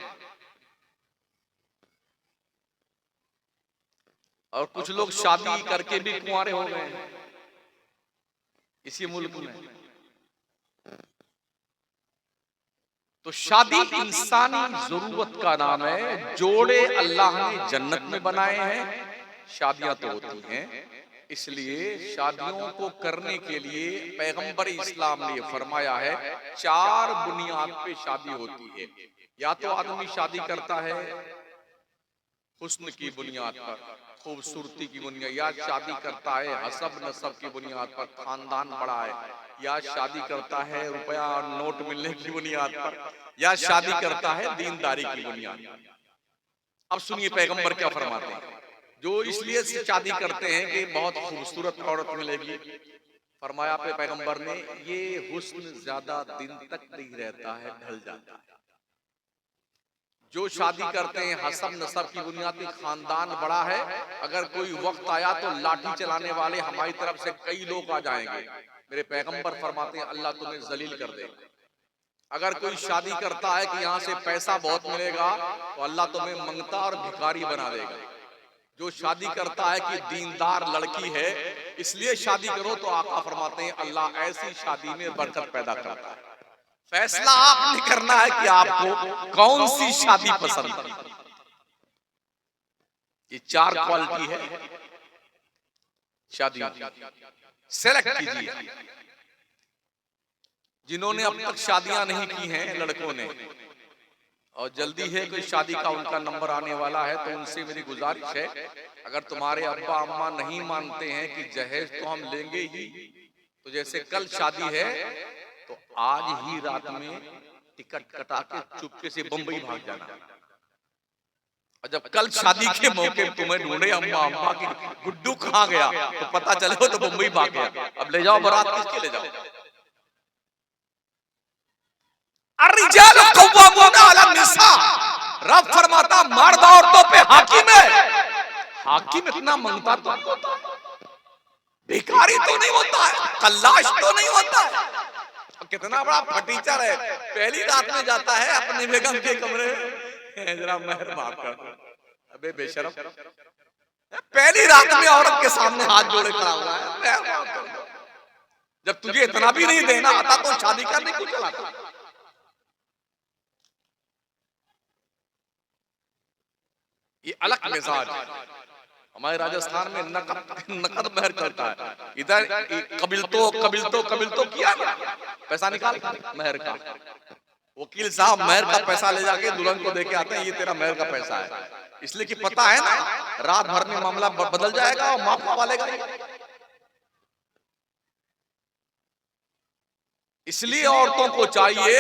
और कुछ लोग शादी करके भी कुंवारे हो गए हैं इसी मुल्क में। तो शादी इंसानी जरूरत का नाम है। जोड़े अल्लाह ने जन्नत में बनाए हैं, शादियां तो होती हैं। इसलिए शादियों को करने के लिए पैगंबर इस्लाम ने फरमाया है 4 बुनियाद पे शादी होती है। या तो आदमी शादी करता है हुस्न की बुनियाद पर, खूबसूरती की बुनियाद, या शादी करता है हसब नसब की बुनियाद पर, खानदान बड़ा है, या शादी करता है रुपया और नोट मिलने की बुनियाद पर, या शादी करता है दीनदारी की बुनियाद पर। अब सुनिए पैगंबर क्या फरमाते हैं। जो इसलिए शादी करते हैं कि बहुत खूबसूरत औरत मिलेगी, फरमाया पे पैगंबर ने ये हुस्न ज्यादा दिन तक नहीं रहता है, ढल जाता है। जो शादी करते हैं हसब नसब की बुनियाद पे, खानदान बड़ा है, अगर कोई वक्त आया तो लाठी चलाने वाले हमारी तरफ से कई लोग आ जाएंगे। मेरे पैगंबर फरमाते हैं अल्लाह तुम्हें जलील कर देगा। अगर कोई शादी करता है कि यहाँ से पैसा बहुत मिलेगा तो अल्लाह तुम्हें मंगता और भिखारी बना देगा। जो शादी करता है कि दीनदार लड़की है इसलिए शादी करो, तो आका फरमाते हैं अल्लाह ऐसी शादी में बरकत पैदा करता है। फैसला आपने करना है कि आपको कौन सी शादी पसंद है। ये 4 क्वालिटी है। शादी सेलेक्ट कीजिए। जिन्होंने अब तक शादियां नहीं की हैं लड़कों ने, और जल्दी है कोई शादी का उनका नंबर आने वाला है, तो उनसे मेरी गुजारिश है, अगर तुम्हारे अब्बा अम्मा नहीं मानते हैं कि जहेज तो हम लेंगे ही, तो जैसे कल शादी है तो आज ही रात में टिकट कटा के चुपके से बंबई भाग जाना। और जब कल शादी के मौके तुम्हें ढूंढे अम्मा अम्मा की गुड्डू कहाँ गया, तो पता चले हो तो बंबई भाग गया। अब ले जाओ बारात, किसके ले जाओ? अर्रिजालु कव्वामूना अला निसा, रब फरमाता मर्द औरतों पे हाकिम है। हाकिम इतना मंगता तो भिखारी तो नहीं होता है, कल्लाश तो नहीं होता है। कितना बड़ा फटीचर है, पहली रात में जाता है अपने बेगम के कमरे में, जरा मेहर माफ कर दो। अबे बेशरम, पहली रात में औरत के सामने हाथ जोड़े खड़ा हुआ है, मेहर माफ कर दो। जब तुझे इतना भी नहीं देना आता तो शादी करने क्यों चलाता? ये अलग मिजाज है। हमारे राजस्थान में नकद मेहर चलता है, इधर कबिल तो किया पैसा निकाल मेहर का। वकील साहब मेहर का पैसा ले जाके दुल्हन को देके आते हैं, ये तेरा मेहर का पैसा है, इसलिए कि पता है ना रात भर में मामला बदल जाएगा और माफ वालेगा। इसलिए औरतों को चाहिए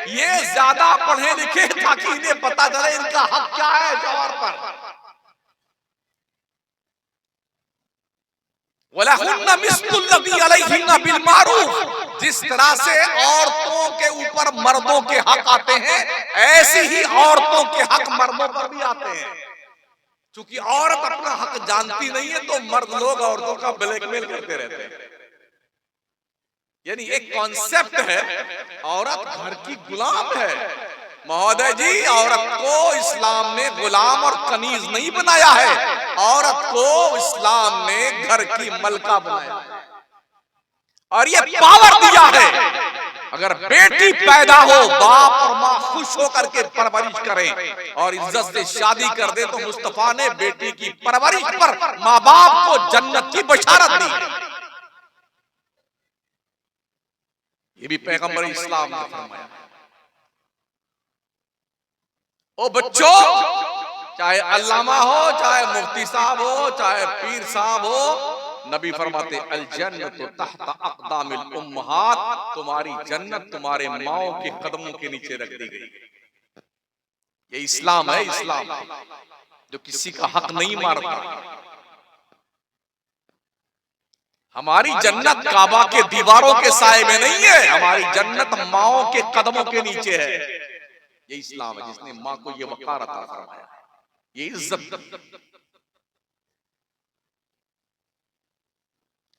ये ज्यादा पढ़े लिखे ताकि इन्हें पता चले इनका हक क्या है जौहर पर। वलहुन्ना मिस्लुल्लज़ी अलैहिन्ना बिल मारूफ, जिस तरह से औरतों के ऊपर मर्दों के हक आते हैं, ऐसे ही औरतों के हक मर्दों पर भी आते हैं। क्योंकि औरत अपना हक जानती नहीं है तो मर्द लोग औरतों का ब्लैकमेल करते रहते हैं। यानी एक कॉन्सेप्ट है, औरत घर की गुलाम है। महोदय जी, औरत को इस्लाम ने गुलाम और कनीज नहीं बनाया है, औरत को इस्लाम ने घर की मलका बनाया है और ये पावर दिया है। अगर बेटी पैदा हो, बाप और माँ खुश होकर के परवरिश करें और इज्जत से शादी कर दे, तो मुस्तफा ने बेटी की परवरिश पर माँ बाप को जन्नत की बशारत दी। ये भी पैगंबर इस्लाम ने फरमाया। ओ बच्चों, चाहे अल्लामा हो, चाहे मुफ्ती साहब हो, चाहे पीर साहब हो, नबी फरमाते अल जन्नतु तहत अक़दामिल उम्महात, तुम्हारी जन्नत तुम्हारे माओ के कदमों के नीचे रख दी गई। ये इस्लाम है, इस्लाम जो किसी का हक नहीं मारता। हमारी जन्नत काबा के दीवारों के साए में नहीं है, हमारी जन्नत माओ के कदमों के नीचे है। ये इस्लाम है जिसने माँ को ये वक़ार अता फरमाया, ये इज्जत।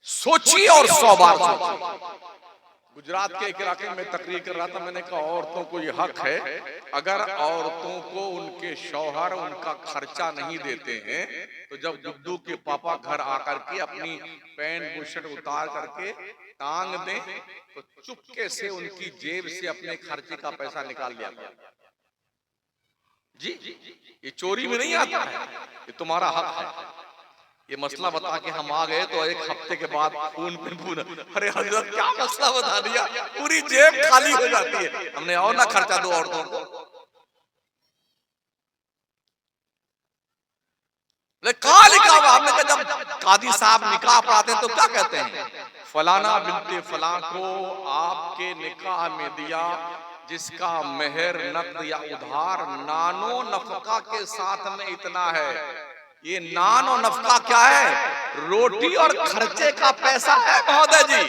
सोचिए और 100 बार सोचिए। गुजरात के एक इलाके में तकरीर कर रहा था, मैंने कहा औरतों को ये हक है, अगर औरतों को उनके शौहर उनका खर्चा नहीं देते हैं तो जब गुड्डू के पापा घर आकर के अपनी पैंट बुशर्ट उतार करके टांग दें तो चुपके से उनकी जेब से अपने खर्चे का पैसा निकाल लिया। जी, ये चोरी में नहीं आता है, ये तुम्हारा हक है। ये मसला बता के हम आ गए तो एक हफ्ते के बाद फोन पे फोन, अरे हजरत क्या मसला बता दिया, पूरी जेब खाली हो जाती है। हमने और ना खर्चा दो औरतों को। कहा लिखा हुआ, हमने कहा जब कादी साहब निकाह पढ़ाते हैं तो क्या कहते हैं, फलाना बिनते फलां को आपके निकाह में दिया जिसका मेहर नक़द या उधार नानो नफका के साथ में इतना है। ये नान और नफका क्या है? रोटी और खर्चे का पैसा है महोदय जी,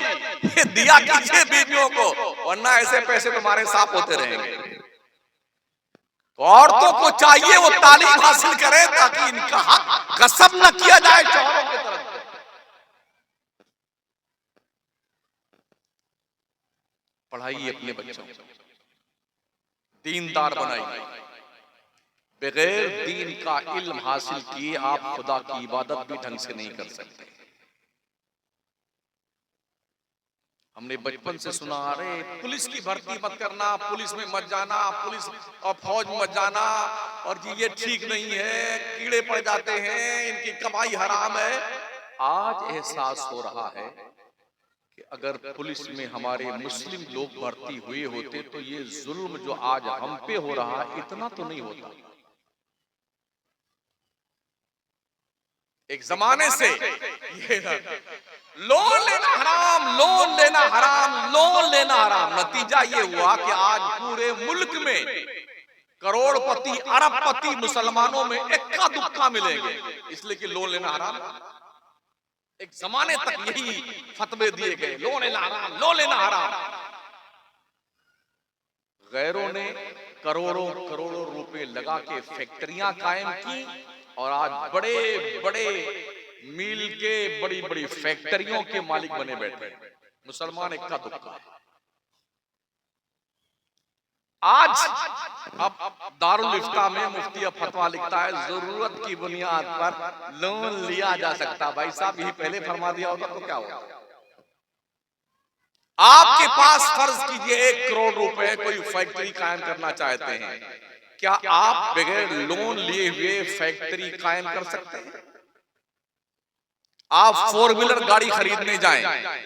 ये दिया कीजिए बीवियों को, वरना ऐसे पैसे तुम्हारे साथ होते रहेंगे। तो औरतों को चाहिए वो तालीम हासिल करें ताकि इनका हक गसब न किया जाए शौहरों की तरफ। पढ़ाइए अपने बच्चों को, दीनदार बनाइए। बगैर दीन का इल्म हासिल किए आप खुदा की इबादत भी ढंग से नहीं कर सकते। हमने बचपन से सुना, अरे पुलिस की भर्ती मत करना, पुलिस में मत जाना, पुलिस और फौज में मत जाना, और जी ये ठीक नहीं है, कीड़े पड़ जाते हैं, इनकी कमाई हराम है। आज एहसास हो रहा है कि अगर पुलिस में हमारे मुस्लिम लोग भर्ती हुए होते तो ये जुल्म जो आज हम पे हो रहा है इतना तो नहीं होता। एक जमाने से ये लोन लेना हराम, लोन लेना हराम, लोन लेना हराम, नतीजा ये हुआ कि आज पूरे मुल्क में करोड़पति अरबपति मुसलमानों में इक्का दुक्का मिलेंगे, इसलिए कि लोन लेना हराम। एक जमाने तक यही फतवे दिए गए, लोन लेना हराम, लोन लेना हराम। गैरों ने करोड़ों करोड़ों रुपए लगा के फैक्ट्रियां कायम की और आज बड़े बड़े मिल के बड़ी बड़ी फैक्ट्रियों के मालिक बने बैठे। मुसलमान इक्का दुक्का। आज अब दारुल इफ्ता में मुफ्ती अब फतवा लिखता है जरूरत की बुनियाद पर लोन लिया जा सकता। भाई साहब यही पहले फरमा दिया होता तो क्या होगा? आपके पास फर्ज कीजिए 1 करोड़ रुपए कोई फैक्ट्री कायम करना चाहते हैं, क्या आप बगैर लोन लिए हुए फैक्ट्री कायम कर सकते हैं? आप 4 व्हीलर गाड़ी खरीदने जाएं,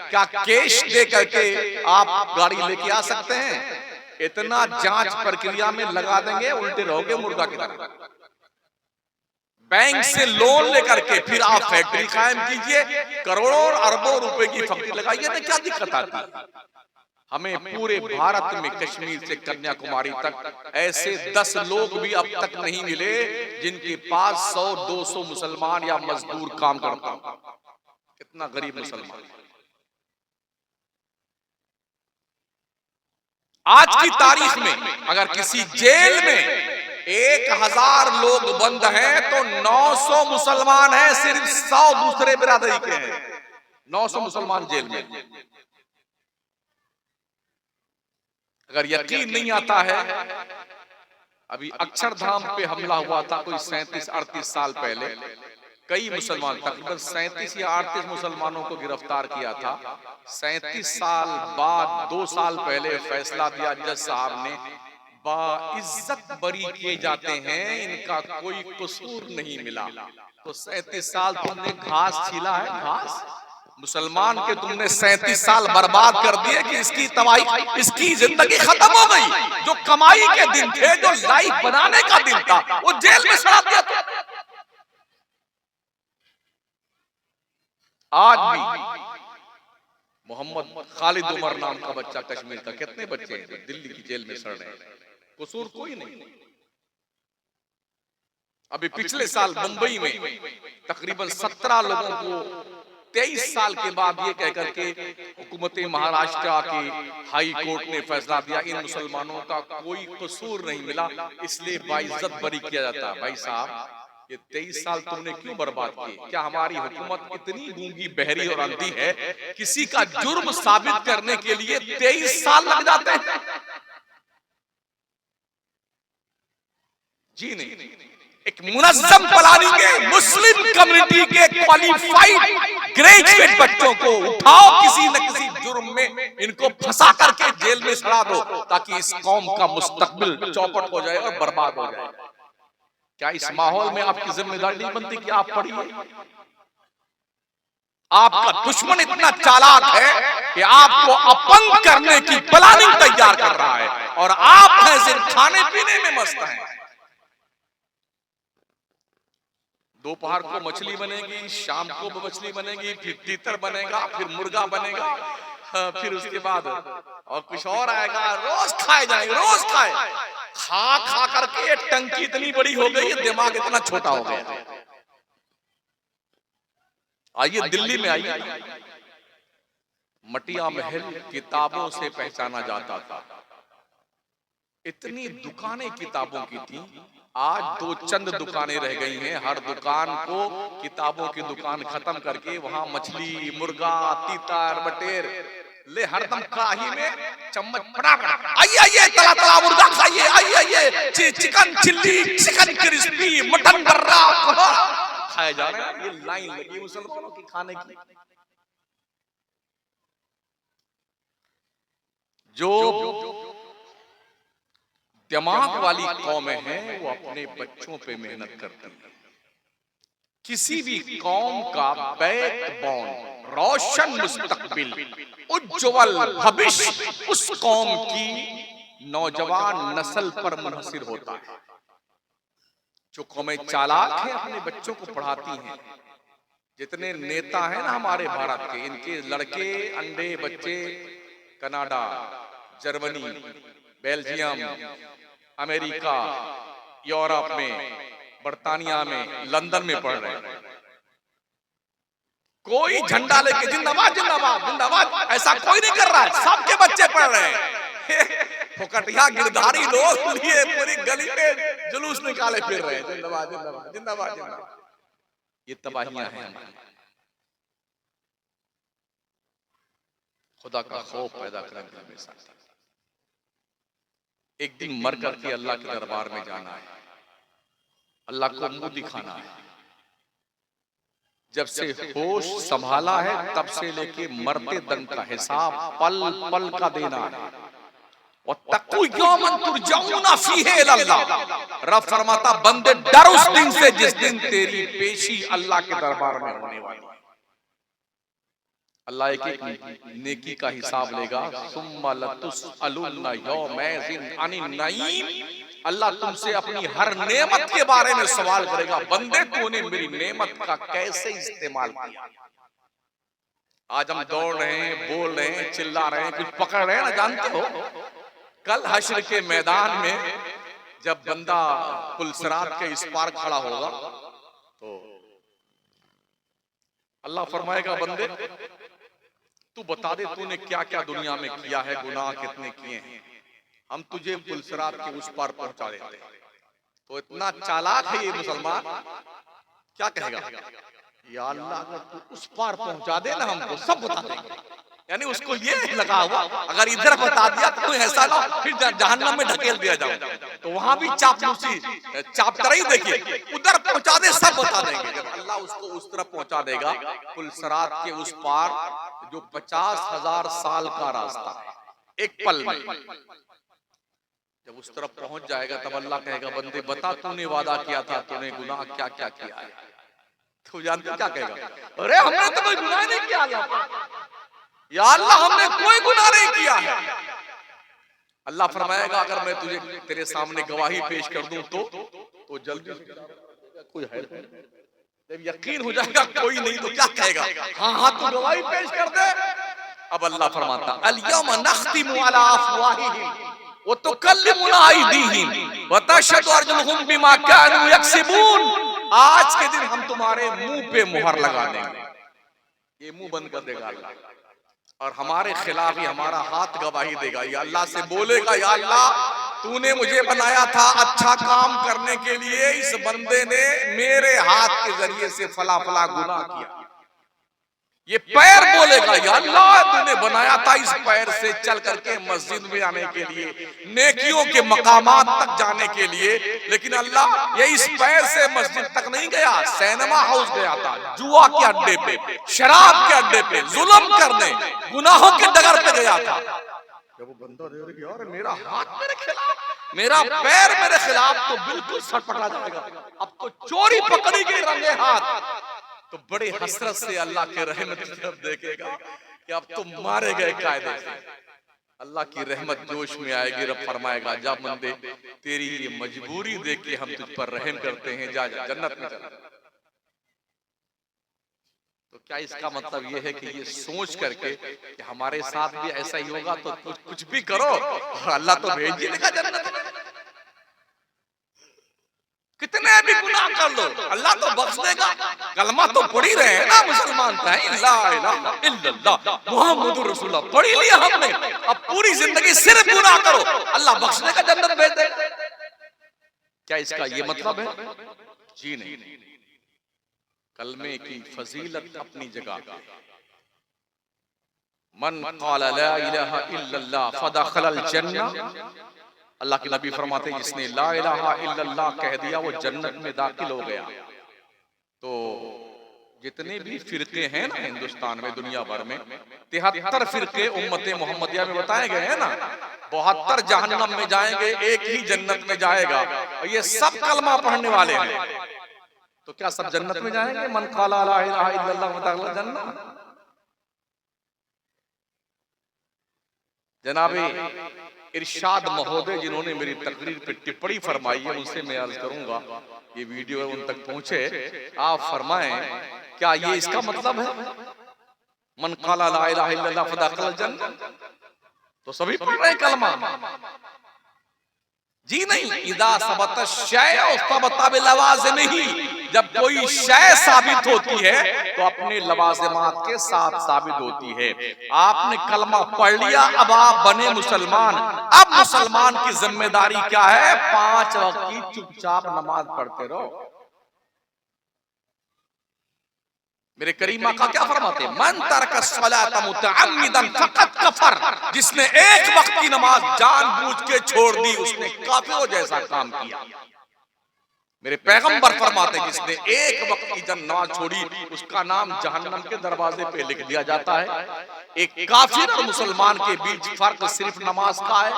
क्या कैश दे करके आप गाड़ी लेके आ सकते हैं? इतना जांच प्रक्रिया में लगा देंगे, उल्टे रहोगे मुर्गा की तरह। बैंक से लोन लेकर के फिर आप फैक्ट्री कायम कीजिए, करोड़ों और अरबों रुपए की फैक्ट्री लगाइए, तो क्या दिक्कत आती है? हमें पूरे भारत में कश्मीर से कन्याकुमारी तक ऐसे 10 लोग भी अब तक नहीं मिले जिनके पास 100-200 मुसलमान या मजदूर काम करता। कितना गरीब मुसलमान। आज की तारीख में अगर किसी जेल में 1000 लोग बंद हैं तो 900 मुसलमान हैं, सिर्फ 100 दूसरे बिरादरी के हैं। 900 मुसलमान जेल में। अगर यकीन नहीं आता है, अभी अक्षरधाम पे हमला हुआ था कोई 37-38 साल पहले, कई मुसलमान तकरीबन 37 या 38 मुसलमानों को गिरफ्तार किया था। 37 साल बाद 2 साल पहले फैसला दिया जज साहब ने, बाइज्जत बरी किए जाते हैं, इनका कोई कसूर नहीं मिला। तो 37 साल तुमने घास छीला है, घास मुसलमान के तुमने 37 साल बर्बाद कर दिए कि इसकी तबाही, इसकी जिंदगी खत्म हो गई। जो कमाई के दिन थे, जो लाइफ बनाने का दिन था, वो जेल में सड़ा दिया। आज भी मोहम्मद खालिद उमर नाम का बच्चा, कश्मीर का, कितने बच्चे हैं दिल्ली की जेल में सड़ रहे हैं, कसूर कोई नहीं। अभी पिछले साल मुंबई में तकरीबन 17 लोगों को 23 साल के बाद ये कहकर के हुकूमत महाराष्ट्र की हाई कोर्ट ने फैसला दिया इन मुसलमानों का कोई कसूर नहीं मिला, इसलिए बाइज्जत बरी किया जाता। भाई साहब, ये 23 साल तुमने क्यों बर्बाद किए? क्या हमारी हुकूमत इतनी गूंगी बहरी और अंधी है, किसी का जुर्म साबित करने के लिए 23 साल लग जाते हैं? जी नहीं। एक मुनज़्ज़म प्लानिंग है, मुस्लिम कम्युनिटी के क्वालिफाइड ग्रेजुएट बच्चों को उठाओ, किसी न किसी जुर्म में इनको फंसा करके जेल में सड़ा दो, ताकि इस कौम का मुस्तकबिल चौपट हो जाए और बर्बाद हो जाए। क्या इस माहौल में आपकी जिम्मेदारी नहीं बनती कि आप पढ़िए? आपका दुश्मन इतना चालाक है कि आपको अपंग करने की प्लानिंग तैयार कर रहा है, और आप हैं सिर्फ खाने पीने में मस्त हैं। दोपहर को मछली बनेगी, शाम को मछली बनेगी, फिर तीतर बनेगा, फिर मुर्गा बनेगा, फिर उसके बाद और कुछ और आएगा, रोज खाए जाएंगे, रोज खाए। खा खा करके टंकी इतनी बड़ी हो गई है, दिमाग इतना छोटा हो गया। आइए दिल्ली में आइए, मटिया महल किताबों से पहचाना जाता था। इतनी दुकानें किताबों की थी, आज 2 चंद दुकानें रह गई हैं। हर दुकान को किताबों की दुकान खत्म करके वहां मछली, मुर्गा, तीतर, बटेर ले हरदम कढ़ाई में चम्मच फटाफट, आइए आइए तला तला मुर्गा खाइए, आइए आइए chicken chilli, chicken crispy, mutton burra खाए जा रहे हैं। ये लाइन लगी मुसलमानों की खाने की। जो दिमाग वाली कौमें हैं वो अपने बच्चों पे मेहनत करती हैं। किसी भी कौम का बैकबोन, रोशन मुस्तकबिल, उज्जवल भविष्य उस कौम की नौजवान नस्ल पर मुनहसिर होता है। जो कौमें चालाक हैं अपने बच्चों को पढ़ाती हैं। जितने नेता हैं ना हमारे भारत के, इनके लड़के अंडे बच्चे Canada, Germany, Belgium, America, Europe में, बर्तानिया में, लंदन में पढ़ रहे हैं। कोई झंडा लेके जिंदाबाद जिंदाबाद जिंदाबाद ऐसा कोई नहीं कर रहा है, सबके बच्चे पढ़ रहे हैं। फुकटिया गिरधारी लोग लिए पूरी गली में जुलूस निकाले फिर रहे हैं, जिंदाबाद जिंदाबाद जिंदाबाद जिंदाबाद। ये तबाहियां हैं हमारी। खुदा का खौफ पैदा करने के हमेशा। एक दिन मर करके अल्लाह के दरबार में जाना है, अल्लाह को मुंह दिखाना है। जब से होश संभाला है तब से लेके मरते दम का हिसाब पल पल का देना है। वत्तक़ू यौमन तुरजऊना फीही इलल्लाह। रब फरमाता बंदे डर उस दिन से जिस दिन तेरी पेशी अल्लाह के दरबार में होने वाली है। अल्लाह एक एक नेकी का हिसाब लेगा। सुम्मा लतुसअलुन्ना यौमइज़िन अनिन नईम। अल्लाह तुमसे अपनी हर नेमत के बारे में सवाल करेगा, बंदे तूने मेरी नेमत का कैसे इस्तेमाल किया। आज हम दौड़ रहे हैं, बोल रहे हैं, चिल्ला रहे हैं, कुछ पकड़ रहे हैं ना, जानते हो कल हश्र के मैदान में जब बंदा पुलसरात के इस पार खड़ा होगा तो अल्लाह फरमाएगा, बंदे तू बता दे तूने क्या क्या दुनिया में किया है, गुनाह कितने किए हैं, हम तुझे पुलसरात के उस पार पहुंचा देते हैं। तो इतना चालाक है ये मुसलमान, क्या कहेगा, या अल्लाह अगर तू उस पार पहुंचा दे ना हमको सब बता देंगे। यानी उसको ये लगा हुआ अगर इधर बता दिया तो कोई ऐसा ना फिर जहन्नम में ढकेल दिया जाए, तो वहां भी चापलूसी चापतराई देखिए, उधर पहुंचा दे सब बता देंगे। जब अल्लाह उसको उस तरफ पहुंचा देगा पुलसरात के उस पार, जो 50,000 साल का रास्ता है एक पल में, जब उस तरफ पहुंच जाएगा तब अल्लाह कहेगा, बंदे बता तूने वादा किया था, तूने गुनाह क्या क्या किया है। तो जानते क्या कहेगा, अरे हमने तो कोई गुनाह नहीं किया, या अल्लाह हमने कोई गुनाह नहीं किया है। अल्लाह फरमाएगा, अगर मैं तुझे तेरे सामने गवाही पेश कर दूं तो जल्दी कोई है, जब यकीन हो जाएगा कोई नहीं तो क्या कहेगा, हाँ हाँ तू गवाही पेश कर दे। अब अल्लाह फरमाता, अल यौम नख्तिमु अला अफवाहिहिम व तुकल्लिमुना अयदीहिम व तशहदु अर्जुलुहुम बिमा कानू यक्सिबून। आज के दिन हम तुम्हारे मुंह पे मुहर लगा देंगे, ये मुंह बंद कर देगा अल्लाह, और हमारे खिलाफ ही हमारा हाथ गवाही देगा। या अल्लाह से बोलेगा, या अल्लाह तूने मुझे बनाया था अच्छा काम करने के लिए, इस बंदे ने मेरे हाथ के जरिए से फला फला गुनाह किया। ये पैर बोलेगा, या अल्लाह तूने बनाया था इस पैर से चल करके मस्जिद में आने के लिए, नेकियों के मकामात तक जाने के लिए, लेकिन अल्लाह ये इस पैर से मस्जिद तक नहीं गया, सिनेमा हाउस गया था, जुआ के अड्डे पे, शराब के अड्डे पे, जुल्म करने, गुनाहों के डगर पे गया था। जब वो बंदा देखेगा, यार मेरा हाथ मेरे खिलाफ, मेरा पैर मेरे खिलाफ, तो बिल्कुल सटपटा जाएगा। अब तो चोरी पकड़ी गई रंगे हाथ, तो बड़े हसरत से अल्लाह के रहमत की तरफ देखेगा कि अब तो मारे गए कायदे से। अल्लाह की रहमत जोश में आएगी, रब फरमाएगा, जा बंदे तेरी ये मजबूरी देख के हम तुझ पर रहम करते हैं, जा जा जन्नत में चला। तो क्या इसका मतलब ये है कि ये सोच करके कि हमारे साथ भी ऐसा ही होगा तो कुछ भी करो अल्लाह तो भेज ही देगा जन्नत में। कितने भी गुनाह कर लो अल्लाह तो बख्श देगा। कलमा तो पढ़ ही रहे हैं ना मुसलमान, ला इलाहा इल्लल्लाह मुहम्मदुर रसूलुल्लाह पढ़ ही लिया हमने, अब पूरी जिंदगी सिर्फ गुनाह करो, अल्लाह बख्श देगा, जन्नत भेज देगा। क्या इसका ये मतलब है? जी नहीं। कलमे की फजीलत अपनी जगह, मन क़ाला ला इलाहा इल्लल्लाह फदखलल जन्नह, अल्लाह के नबी फरमाते हैं जिसने ला इलाहा इल्लल्लाह कह दिया वो जन्नत में दाखिल हो गया। तो जितने भी फिरके हैं ना हिंदुस्तान में, दुनिया भर में 73 फिरके उम्मते मोहम्मदिया में बताए गए हैं ना, 72 जहन्नम में जाएंगे, एक ही जन्नत में जाएगा, और ये सब कलमा पढ़ने वाले हैं। तो क्या सब जन्नत में जाएंगे? मन क़ाला ला इलाहा इल्लल्लाह दखल जन्नह। जनाबे इरशाद महोदय जिन्होंने मेरी तकरीर पे टिप्पणी फरमाई है, उनसे मैं अर्ज करूंगा ये वीडियो उन तक पहुंचे, आप फरमाएं क्या ये इसका मतलब है मन क़ाला ला इलाहा इल्लल्लाह दखल जन्नह? तो सभी पढ़ रहे कलमा। जी नहीं, इदा सबत शय सबता बिलवाज़िमिही, जब कोई शय साबित होती है तो अपने लवाज़िमात के साथ साबित होती है। आपने कलमा पढ़ लिया, अब आप बने मुसलमान। अब मुसलमान की जिम्मेदारी क्या है? 5 वक्त की चुपचाप नमाज पढ़ते रहो। मेरे करीम आका क्या फरमाते? मन तरक सलात मुतअम्मिदन फकत कफर, जिसने एक वक्त की नमाज जानबूझ के छोड़ दी उसने काफिरों जैसा काम किया। मेरे पैगंबर फरमाते जिसने एक वक्त की जब नमाज छोड़ी उसका नाम जहन्नम के दरवाजे पे लिख दिया जाता है। एक काफिर और मुसलमान के बीच फर्क सिर्फ नमाज का है।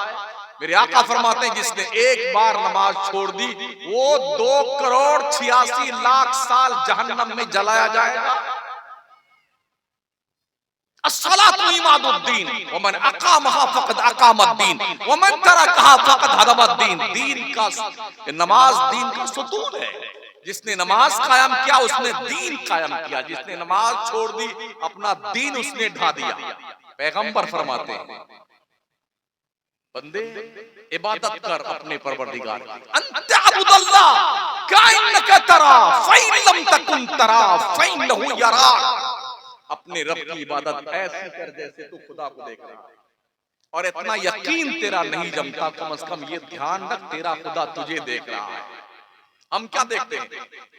मेरे आका फरमाते हैं जिसने एक बार नमाज छोड़ दी वो 2,86,00,000 साल जहन्नम में जलाया जाएगा। अस्सलातु इमादुद्दीन व मन अकामहा फक़द अकामद्दीन व मन तरकहा फक़द हदमद्दीन। दीन का नमाज दीन का सुतून है। जिसने नमाज कायम किया उसने दीन कायम किया, जिसने नमाज छोड़ दी अपना दीन उसने ढा दिया। पैगंबर फरमाते हैं बंदे इबादत कर अपने परवरदिगार की। अंत अबुदल्लाह काइन्नका तरा फ़इन लम तकुन तरा फ़इन्नहु यरा। अपने रब की इबादत ऐसी कर जैसे तू खुदा को देख रहा है, और इतना यकीन तेरा नहीं जमता, कम अज कम ये ध्यान रख तेरा खुदा तुझे देख रहा है। हम क्या देखते हैं?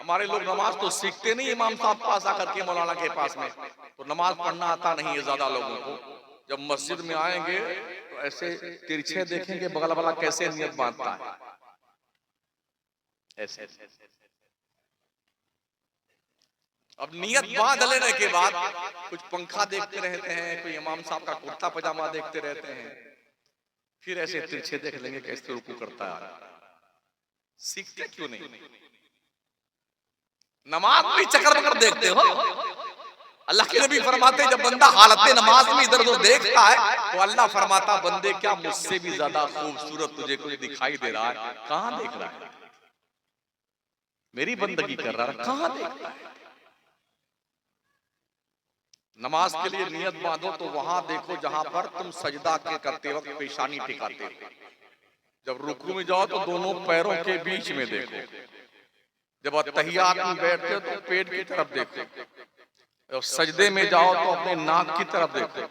हमारे लोग नमाज तो सीखते नहीं इमाम साहब पास आकर के, मौलाना के पास में, तो नमाज पढ़ना आता नहीं है ज्यादा लोगों को। जब मस्जिद में आएंगे तो ऐसे तिरछे देखेंगे बगल वाला कैसे नियत बांधता है, ऐसे। अब नियत बांध लेने के बाद कुछ पंखा देखते रहते हैं, कोई इमाम साहब का कुर्ता पजामा देखते रहते हैं, फिर ऐसे तिरछे देख लेंगे कैसे रुकू करता है। सीखते क्यों नहीं? नमाज में चक्कर बकर देखते हो। अल्लाह के नबी फरमाते जब बंदा हालत नमाज में इधर उधर देखता है तो अल्लाह फरमाता बंदे क्या मुझसे भी ज्यादा खूबसूरत तुझे कुछ दिखाई दे रहा है? कहां देख रहा है? मेरी बंदगी कर रहा है, कहां देख रहा है? नमाज के लिए नियत बांधो तो वहां देखो जहां पर तुम सजदा के करते वक्त पेशानी टिकाते हो। जब रुकू में जाओ तो दोनों पैरों के बीच में देखो। जब तहियात में बैठते हो तो पेट की तरफ देखो। जब सजदे में जाओ तो अपने नाक की तरफ देखो।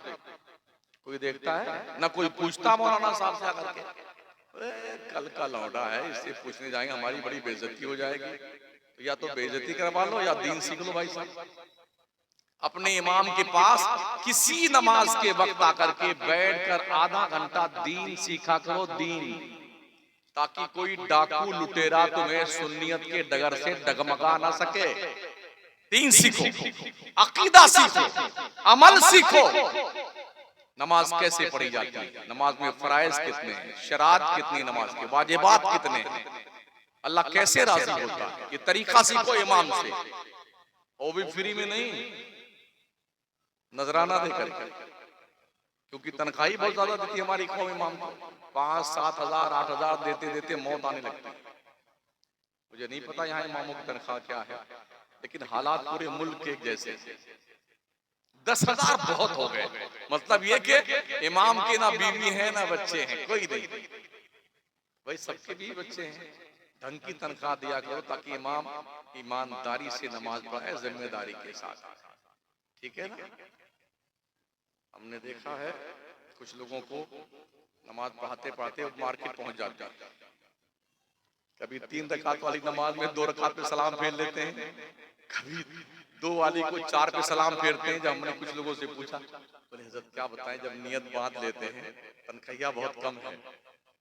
कोई देखता है? ना कोई पूछता मौलाना साहब से आकर के कल का लौटा है, इससे पूछने जाएंगे हमारी बड़ी बेइज्जती हो जाएगी। तो या तो बेइज्जती करवा लो या दीन सीख लो भाई साहब। अपने इमाम के पास किसी नमाज के वक्त आकर के बैठकर आधा घंटा दीन सीखा करो, दीन, ताकि कोई डाकू लुटेरा तुम्हें सुन्नियत के डगर से डगमगा ना सके। दीन सीखो, अकीदा सीखो, अमल सीखो। नमाज कैसे पढ़ी जाती है, नमाज में फराइज कितने हैं, शरात कितनी, नमाज के वाजिबात कितने हैं, अल्लाह कैसे राजी होता है, ये तरीका सीखो इमाम से। वो भी फ्री में नहीं, नजराना देकर, क्योंकि तनख्वाही बहुत ज्यादा देती है हमारी कौम इमाम को। 5-7 हजार 8 हजार देते देते मौत आने लगती है। मुझे नहीं पता यहाँ इमामों की तनख्वाह क्या है, लेकिन हालात पूरे मुल्क के एक जैसे। 10,000 बहुत हो गए। मतलब ये कि इमाम के ना बीवी है ना बच्चे हैं, कोई नहीं, भाई सबके भी बच्चे हैं। ढंग की तनख्वाह दिया करो ताकि इमाम ईमानदारी से नमाज पढ़े, जिम्मेदारी के साथ। ठीक है ना? हमने देखा है कुछ लोगों को नमाज पढ़ाते पढ़ाते मार्केट पहुंच जाते हैं। कभी 3 रकात वाली नमाज में 2 रकात पे सलाम फेर लेते हैं, कभी 2 वाली को 4 पे सलाम फेरते हैं। जब हमने कुछ लोगों से पूछा, बोले हज़रत क्या बताएं, जब नियत बांध लेते हैं तनख्वाह बहुत कम है,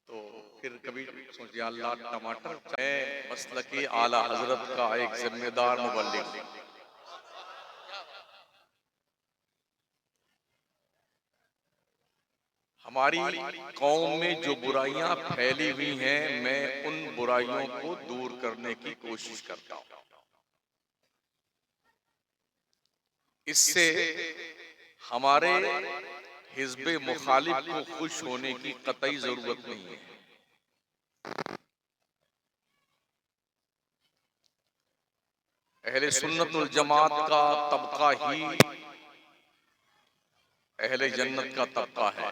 तो फिर कभी सोचिए अल्लाह टमाटर। मैं मसलकी आला हजरत का एक जिम्मेदार मुबल्लिग, हमारी कौम में जो बुराइयां फैली हुई हैं, मैं उन बुराइयों को दूर करने की कोशिश करता हूं। इससे हमारे हिज़्बे मुखालिफ को खुश होने की कतई जरूरत नहीं है। अहले सुन्नत वल जमात का तबका ही अहले जन्नत का तबका है।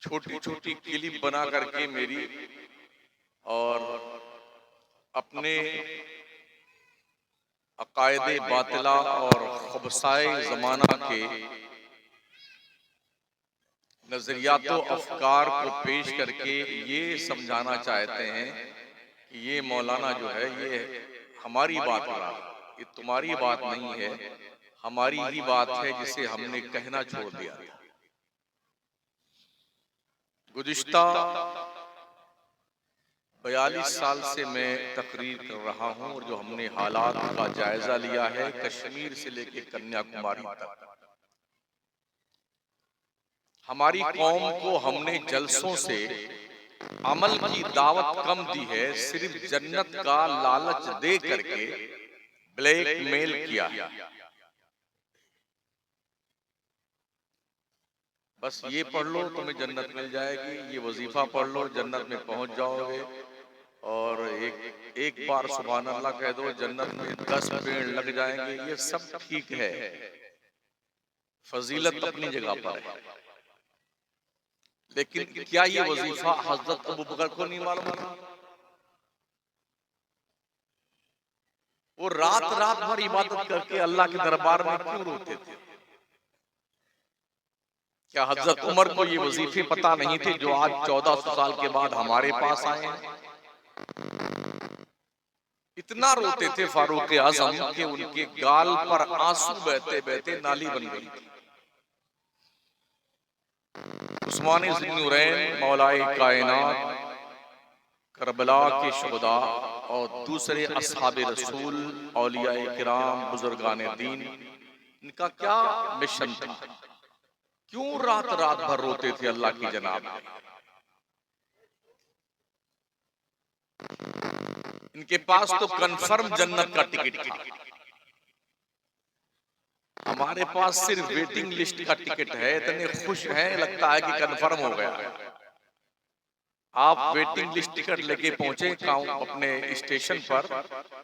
छोटी छोटी क्लिप बना करके मेरी और अपने अकायदे बातिला और खबसाए जमाना के नजरियातो अफकार को पेश करके ये समझाना चाहते हैं कि ये मौलाना जो है ये हमारी बात हो रहा है, ये तुम्हारी बात नहीं है, हमारी ही बात है जिसे हमने कहना छोड़ दिया था। गुज़िश्ता 42 साल से मैं तकरीर कर रहा हूँ और जो हमने हालात का जायजा लिया है कश्मीर से लेकर कन्याकुमारी तक, हमारी कौम को हमने जलसों से अमल की दावत कम दी है, सिर्फ जन्नत का लालच दे करके ब्लैकमेल किया है। बस ये पढ़ लो तुम्हें जन्नत मिल जाएगी, ये वजीफा पढ़ लो जन्नत में पहुंच जाओगे, और एक बार सुभान अल्लाह कह दो जन्नत में 10 पेड़ लग जाएंगे। ये सब ठीक है, फजीलत अपनी जगह पर है, लेकिन क्या ये वजीफा हजरत अबू बकर को नहीं मालूम था? वो रात रात भर इबादत करके अल्लाह के दरबार में क्यों रोते थे? क्या हजरत उमर को ये वजीफे पता नहीं थे जो आज 1400 साल के बाद हमारे पास आए हैं? इतना रोते थे फारूक आजम कि उनके गाल पर आंसू बहते बहते नाली बन गई थी। उस्मान ज़ुन्नुरैन मौलाए कायनात, करबला के शुहदा और दूसरे असहाबे रसूल, औलियाए किराम, बुजुर्गान दीन, इनका क्या मिशन था? क्यों रात रात भर रोते थे अल्लाह की जनाब में? इनके पास तो कन्फर्म जन्नत का टिकट था, हमारे पास सिर्फ वेटिंग लिस्ट का टिकट है। इतने खुश हैं लगता है कि कन्फर्म हो गया। आप वेटिंग लिस्ट टिकट लेके पहुंचे अपने स्टेशन पर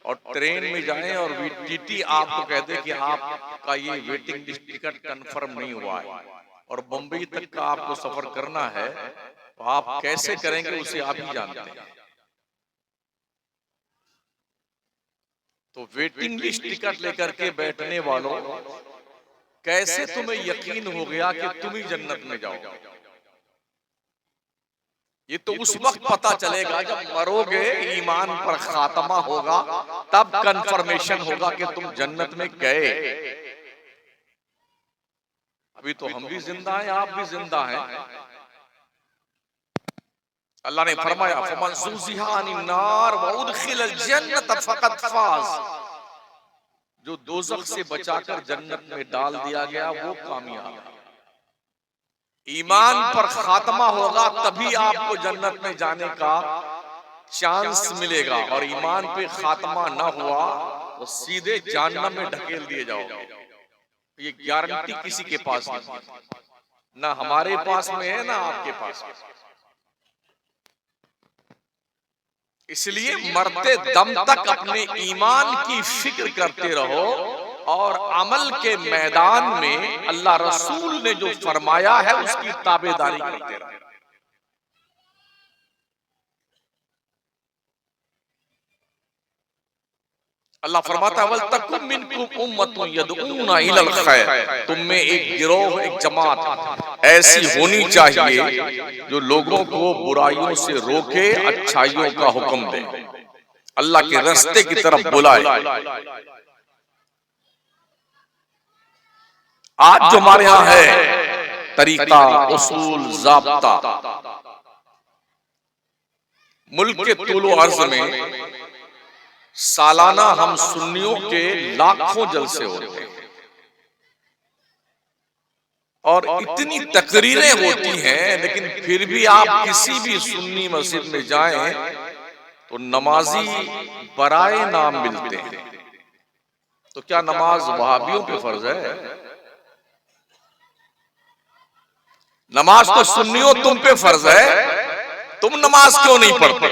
और ट्रेन में जाएं और टीटी आपको कह दे कि आपका ये वेटिंग लिस्ट टिकट कन्फर्म नहीं हुआ है और बंबई तक का आपको सफर करना है, तो आप कैसे करेंगे उसे आप ही जानते हैं। तो वेटिंग लिस्ट टिकट लेकर के बैठने वालों, कैसे तुम्हें यकीन हो गया कि तुम ही जन्नत में जाओगे? ये तो उस वक्त पता चलेगा जब मरोगे, ईमान पर खात्मा होगा, तब कंफर्मेशन होगा कि तुम जन्नत में गए। अभी तो हम भी जिंदा हैं, आप भी जिंदा हैं। अल्लाह ने फरमाया फमन ज़ुज़िहा अनिन नार व उदखिलल जन्नत फ़क़द फ़ाज़, जो दोज़ख से बचाकर जन्नत में डाल दिया गया वो कामयाब है। ईमान पर खात्मा होगा तभी आपको जन्नत में जाने का चांस मिलेगा, और ईमान पे खात्मा ना हुआ तो सीधे जहन्नम में ढकेल दिए जाओगे। ये गारंटी किसी के पास नहीं, ना हमारे पास में है ना आपके पास में। इसलिए मरते दम तक अपने ईमान की फिक्र करते रहो और अमल के मैदान में अल्लाह रसूल ने जो फरमाया है उसकी ताबेदारी करते रहो। अल्लाह फरमाता है वल तकुम मिनकुम उम्मतुन यदऊना इलल खैर, तुम में एक गिरोह, एक जमात ऐसी होनी चाहिए जो लोगों को बुराइयों से रोके, अच्छाइयों का हुक्म दे, अल्लाह के रास्ते की तरफ बुलाए। आज जो हमारे यहाँ है तरीका, उसूल, ज़ाब्ता, मुल्क के तूलो अर्ज में सालाना हम सुन्नियों के लाखों जलसे होते हैं और इतनी तकरीरें होती हैं, लेकिन फिर भी आप किसी भी सुन्नी मस्जिद में जाएं तो नमाजी बराए नाम मिलते हैं। तो क्या नमाज वहाबियों पे फर्ज है? नमाज तो सुन्नियों तुम पे फर्ज है, तुम नमाज क्यों नहीं पढ़ते?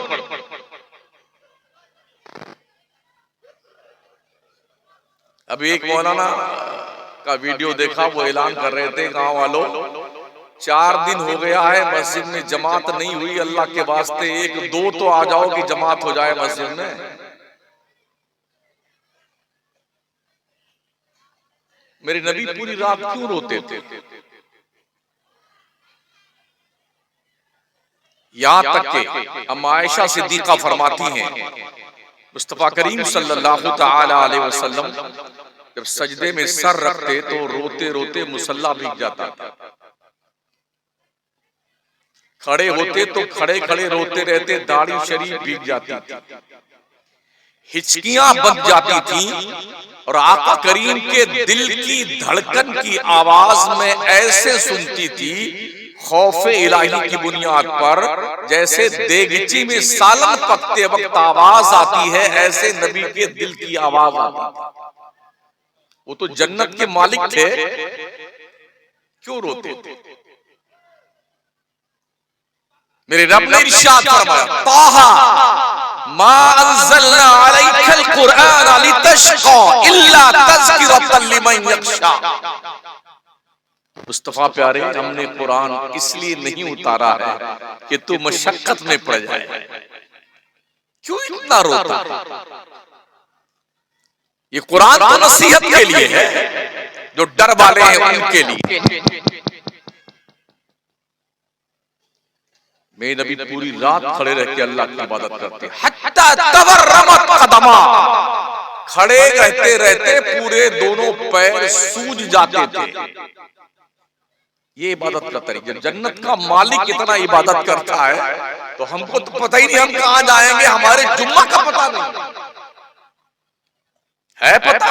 अभी एक मौलाना का वीडियो देखा, वो ऐलान कर रहे थे, गांव वालों 4 दिन हो गया है मस्जिद में जमात नहीं हुई, अल्लाह के वास्ते 1-2 तो आ जाओ कि जमात हो जाए मस्जिद में। मेरे नबी पूरी रात क्यों रोते थे? यहां तक के अम्मा आयशा सिद्दीका फरमाती हैं, मुस्तफा करीम सल्लल्लाहु तआला अलैहि वसल्लम जब सजदे में सर रखते तो रोते रोते मुसल्ला भीग जाता था। खड़े होते तो खड़े खड़े रोते रहते, दाढ़ी शरीफ भीग जाती थी, हिचकियां बन जाती थी, और आका करीम के दिल की धड़कन की आवाज में ऐसे सुनती थी, खौफे इलाही की बुनियाद पर, जैसे देगची में सालन पकते वक्त आवाज आती है, ऐसे नबी के दिल की आवाज आती थी। वो तो जन्नत के मालिक थे, क्यों रोते थे? मेरे रब ने इरशाद फरमाया, ताहा मा अंज़लना अलैकल कुरआन लितशक़ा इल्ला तज़किरतन लिमन यख्शा। मुस्तफा प्यारे, हमने कुरान इसलिए नहीं उतारा है कि तू मशक्कत में पड़ जाए। क्यों इतना रोता? ये कुरान तो नसीहत के लिए है, जो डर वाले हैं उनके लिए। मेरे नबी पूरी रात खड़े रह के अल्लाह की इबादत करते, हत्ता तवर्रमत कदमा, खड़े रहते रहते पूरे दोनों पैर सूज जाते थे। ये इबादत का तरीका। जन्नत का मालिक इतना इबादत करता है तो हमको तो पता ही नहीं हम कहां जाएंगे, हमारे जुम्मा का पता नहीं है। पता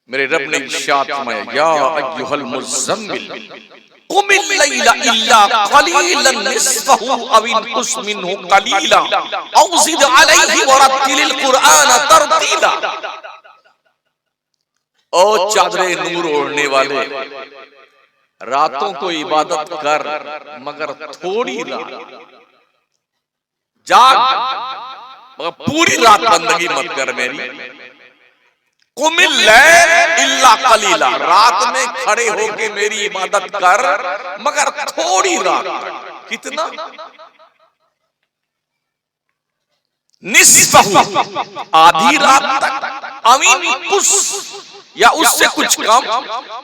मेरे रब ने इरशाद फरमाया, या अय्युहल मुज़्ज़म्मिल कुमिल लैला इल्ला क़लीलन निस्फ़हु अव इंक़ुस मिन्हु क़लीला औ ज़िद अलैहि वरत्तिलिल क़ुरआन तरतीला। ओ चादरे नूर ओढ़ने वाले, रातों को इबादत कर मगर थोड़ी रात जाग, मगर पूरी रात बंदगी मत कर मेरी। कुमिल लैल इल्ला कलीला, रात में खड़े होके मेरी इबादत कर मगर थोड़ी रात तक। कितना? निस्फ़हु, आधी रात तक, अमीन कुछ या उससे कुछ कम,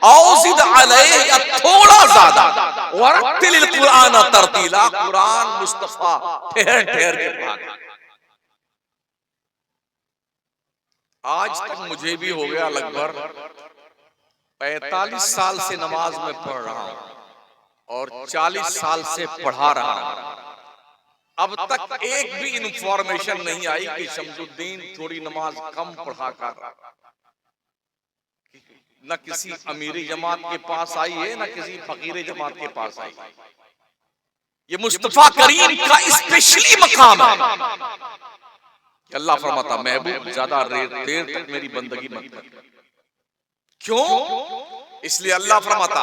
औज़िद अलैहि या थोड़ा ज्यादा, वरत्तिलिल कुरआन तरतीला, कुरान मुस्तफा ठहर ठहर के पढ़ा। आज तक मुझे भी हो गया लगभग 45 साल से नमाज में पढ़ रहा हूं और 40 साल से पढ़ा रहा हूं। अब तक एक भी इंफॉर्मेशन नहीं आई कि शमसुद्दीन थोड़ी नमाज कम पढ़ा कर, न किसी अमीरी जमात के पास आई है, न किसी फकीर जमात के पास आई। ये मुस्तफा करीम का स्पेशली मकाम है। अल्लाह फरमाता, महबूब ज्यादा देर तक मेरी बंदगी मत कर। क्यों? इसलिए अल्लाह फरमाता,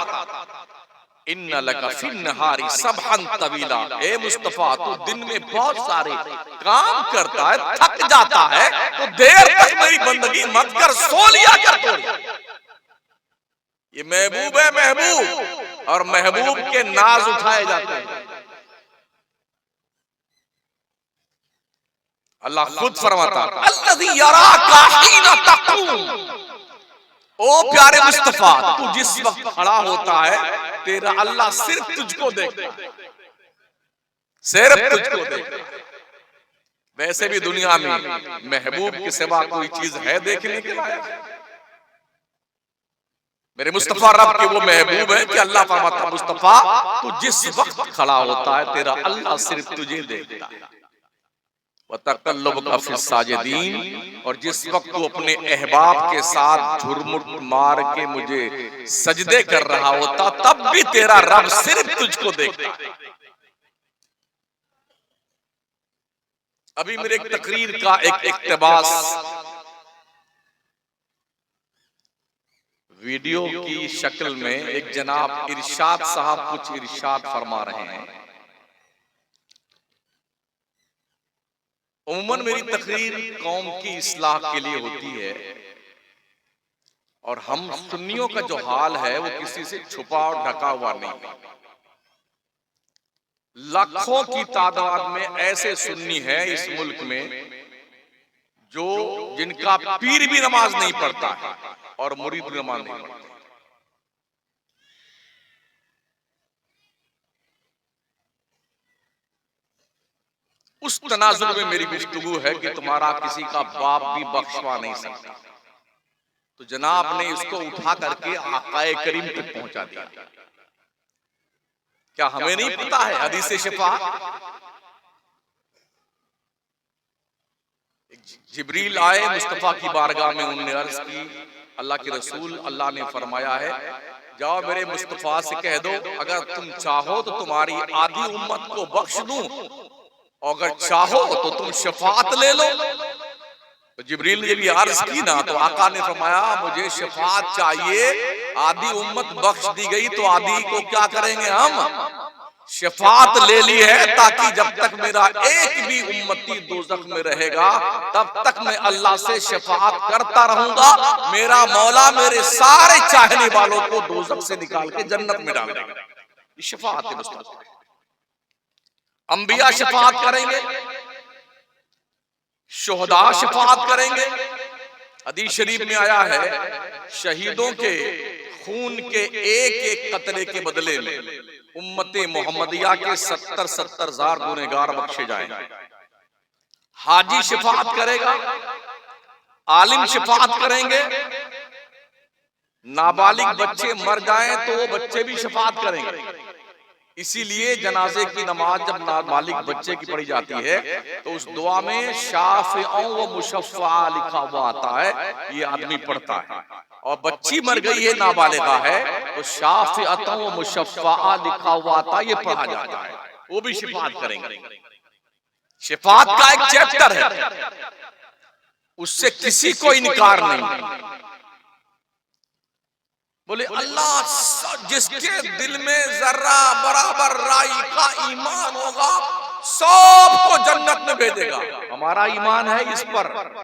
इन्ना लका फिन नहारी सबहन तवीला। ए मुस्तफा, तू दिन में बहुत सारे काम करता है, थक जाता है, तो देर तक मेरी बंदगी मत कर, सो लिया कर। ये महबूब है, महबूब, और महबूब के नाज उठाए जाते हैं। अल्लाह खुद फरमाता, अल्लज़ी यराका हीना तक़ूम। ओ प्यारे मुस्तफा, तू जिस वक्त खड़ा होता है, तेरा अल्लाह सिर्फ तुझको देखता है, सिर्फ तुझको देखता है। वैसे भी दुनिया में महबूब के सिवा कोई चीज है देखने के लायक? मेरे मुस्तफा रब के वो महबूब है कि अल्लाह फरमाता, मुस्तफा तू जिस वक्त खड़ा होता है, तेरा अल्लाह सिर्फ तुझे देखता है। व तक़ल्लुबका फ़िस्साजिदीन, और जिस वक्त तू अपने अहबाब के साथ झुरमुट मार के मुझे सजदे कर रहा होता, तब भी तेरा रब सिर्फ तुझको देखता। अभी मेरे एक तकरीर का एक इक़्तिबास वीडियो की शक्ल में एक जनाब इरशाद साहब कुछ इरशाद फरमा रहे हैं। उम्मन मेरी तकरीर कौम की इस्लाह के लिए होती है, और हम सुन्नियों का जो हाल है वो किसी से छुपा और ढका हुआ नहीं। लाखों की तादाद में ऐसे सुन्नी है इस मुल्क में जो जिनका पीर भी नमाज नहीं पढ़ता है और मुरीद भी नमाज नहीं पढ़ता। उस तनाजुर में मेरी गुफ्तगू है कि तुम्हारा किसी का बाप भी बख्शवा नहीं सकता। तो जनाब ने इसको उठा करके आकाए करीम तक पहुंचा दिया। क्या हमें नहीं पता है हदीस शिफा? जिब्रील आए मुस्तफा की बारगाह में, उन्होंने अर्ज की, अल्लाह के रसूल, अल्लाह ने फरमाया है जाओ मेरे मुस्तफा से कह दो अगर तुम चाहो तो तुम्हारी आधी उम्मत को बख्श दूं, अगर चाहो तो तुम शफात ले लो। तो जिब्रील ने भी अर्ज की ना, तो आका ने फरमाया मुझे शफात चाहिए, आधी उम्मत बख्श दी गई तो आधी को क्या करेंगे हम? शफात ले ली है, ताकि जब तक मेरा एक भी उम्मती दोज़ख में रहेगा तब तक मैं अल्लाह से शफात करता रहूंगा। मेरा मौला मेरे सारे चाहने वालों को दोज़ख से निकाल के जन्नत में डाल देगा। ये शफात है मुस्तफा। अंबिया शफात करेंगे, शुहदा शफात करेंगे। हदीस शरीफ में आया है शहीदों के खून के एक एक कतरे के बदले में उम्मते मोहम्मदिया के 70,000 गुनहगार बख्शे जाएंगे। हाजी शफात करेगा, आलिम शफात करेंगे, नाबालिग बच्चे मर जाएं तो वो बच्चे भी शफात करेंगे। इसीलिए जनाजे की नमाज जब नाबालिग बच्चे की पढ़ी जाती है तो उस दुआ में शाफ़िअ व मुशफ़्फ़ा लिखा हुआ आता है, ये आदमी पढ़ता है। और बच्ची मर गई है, नाबालिगा है, तो शाफ़िअतन व मुशफ़्फ़ा लिखा हुआ आता है, ये पढ़ा जाता है। वो भी शिफात करेंगे। शिफात का एक चैप्टर है, उससे किसी को इनकार नहीं। बोले अल्लाह जिसके दिल में जर्रा बराबर राई का ईमान होगा सबको जन्नत में भेजेगा। हमारा ईमान है इस पर।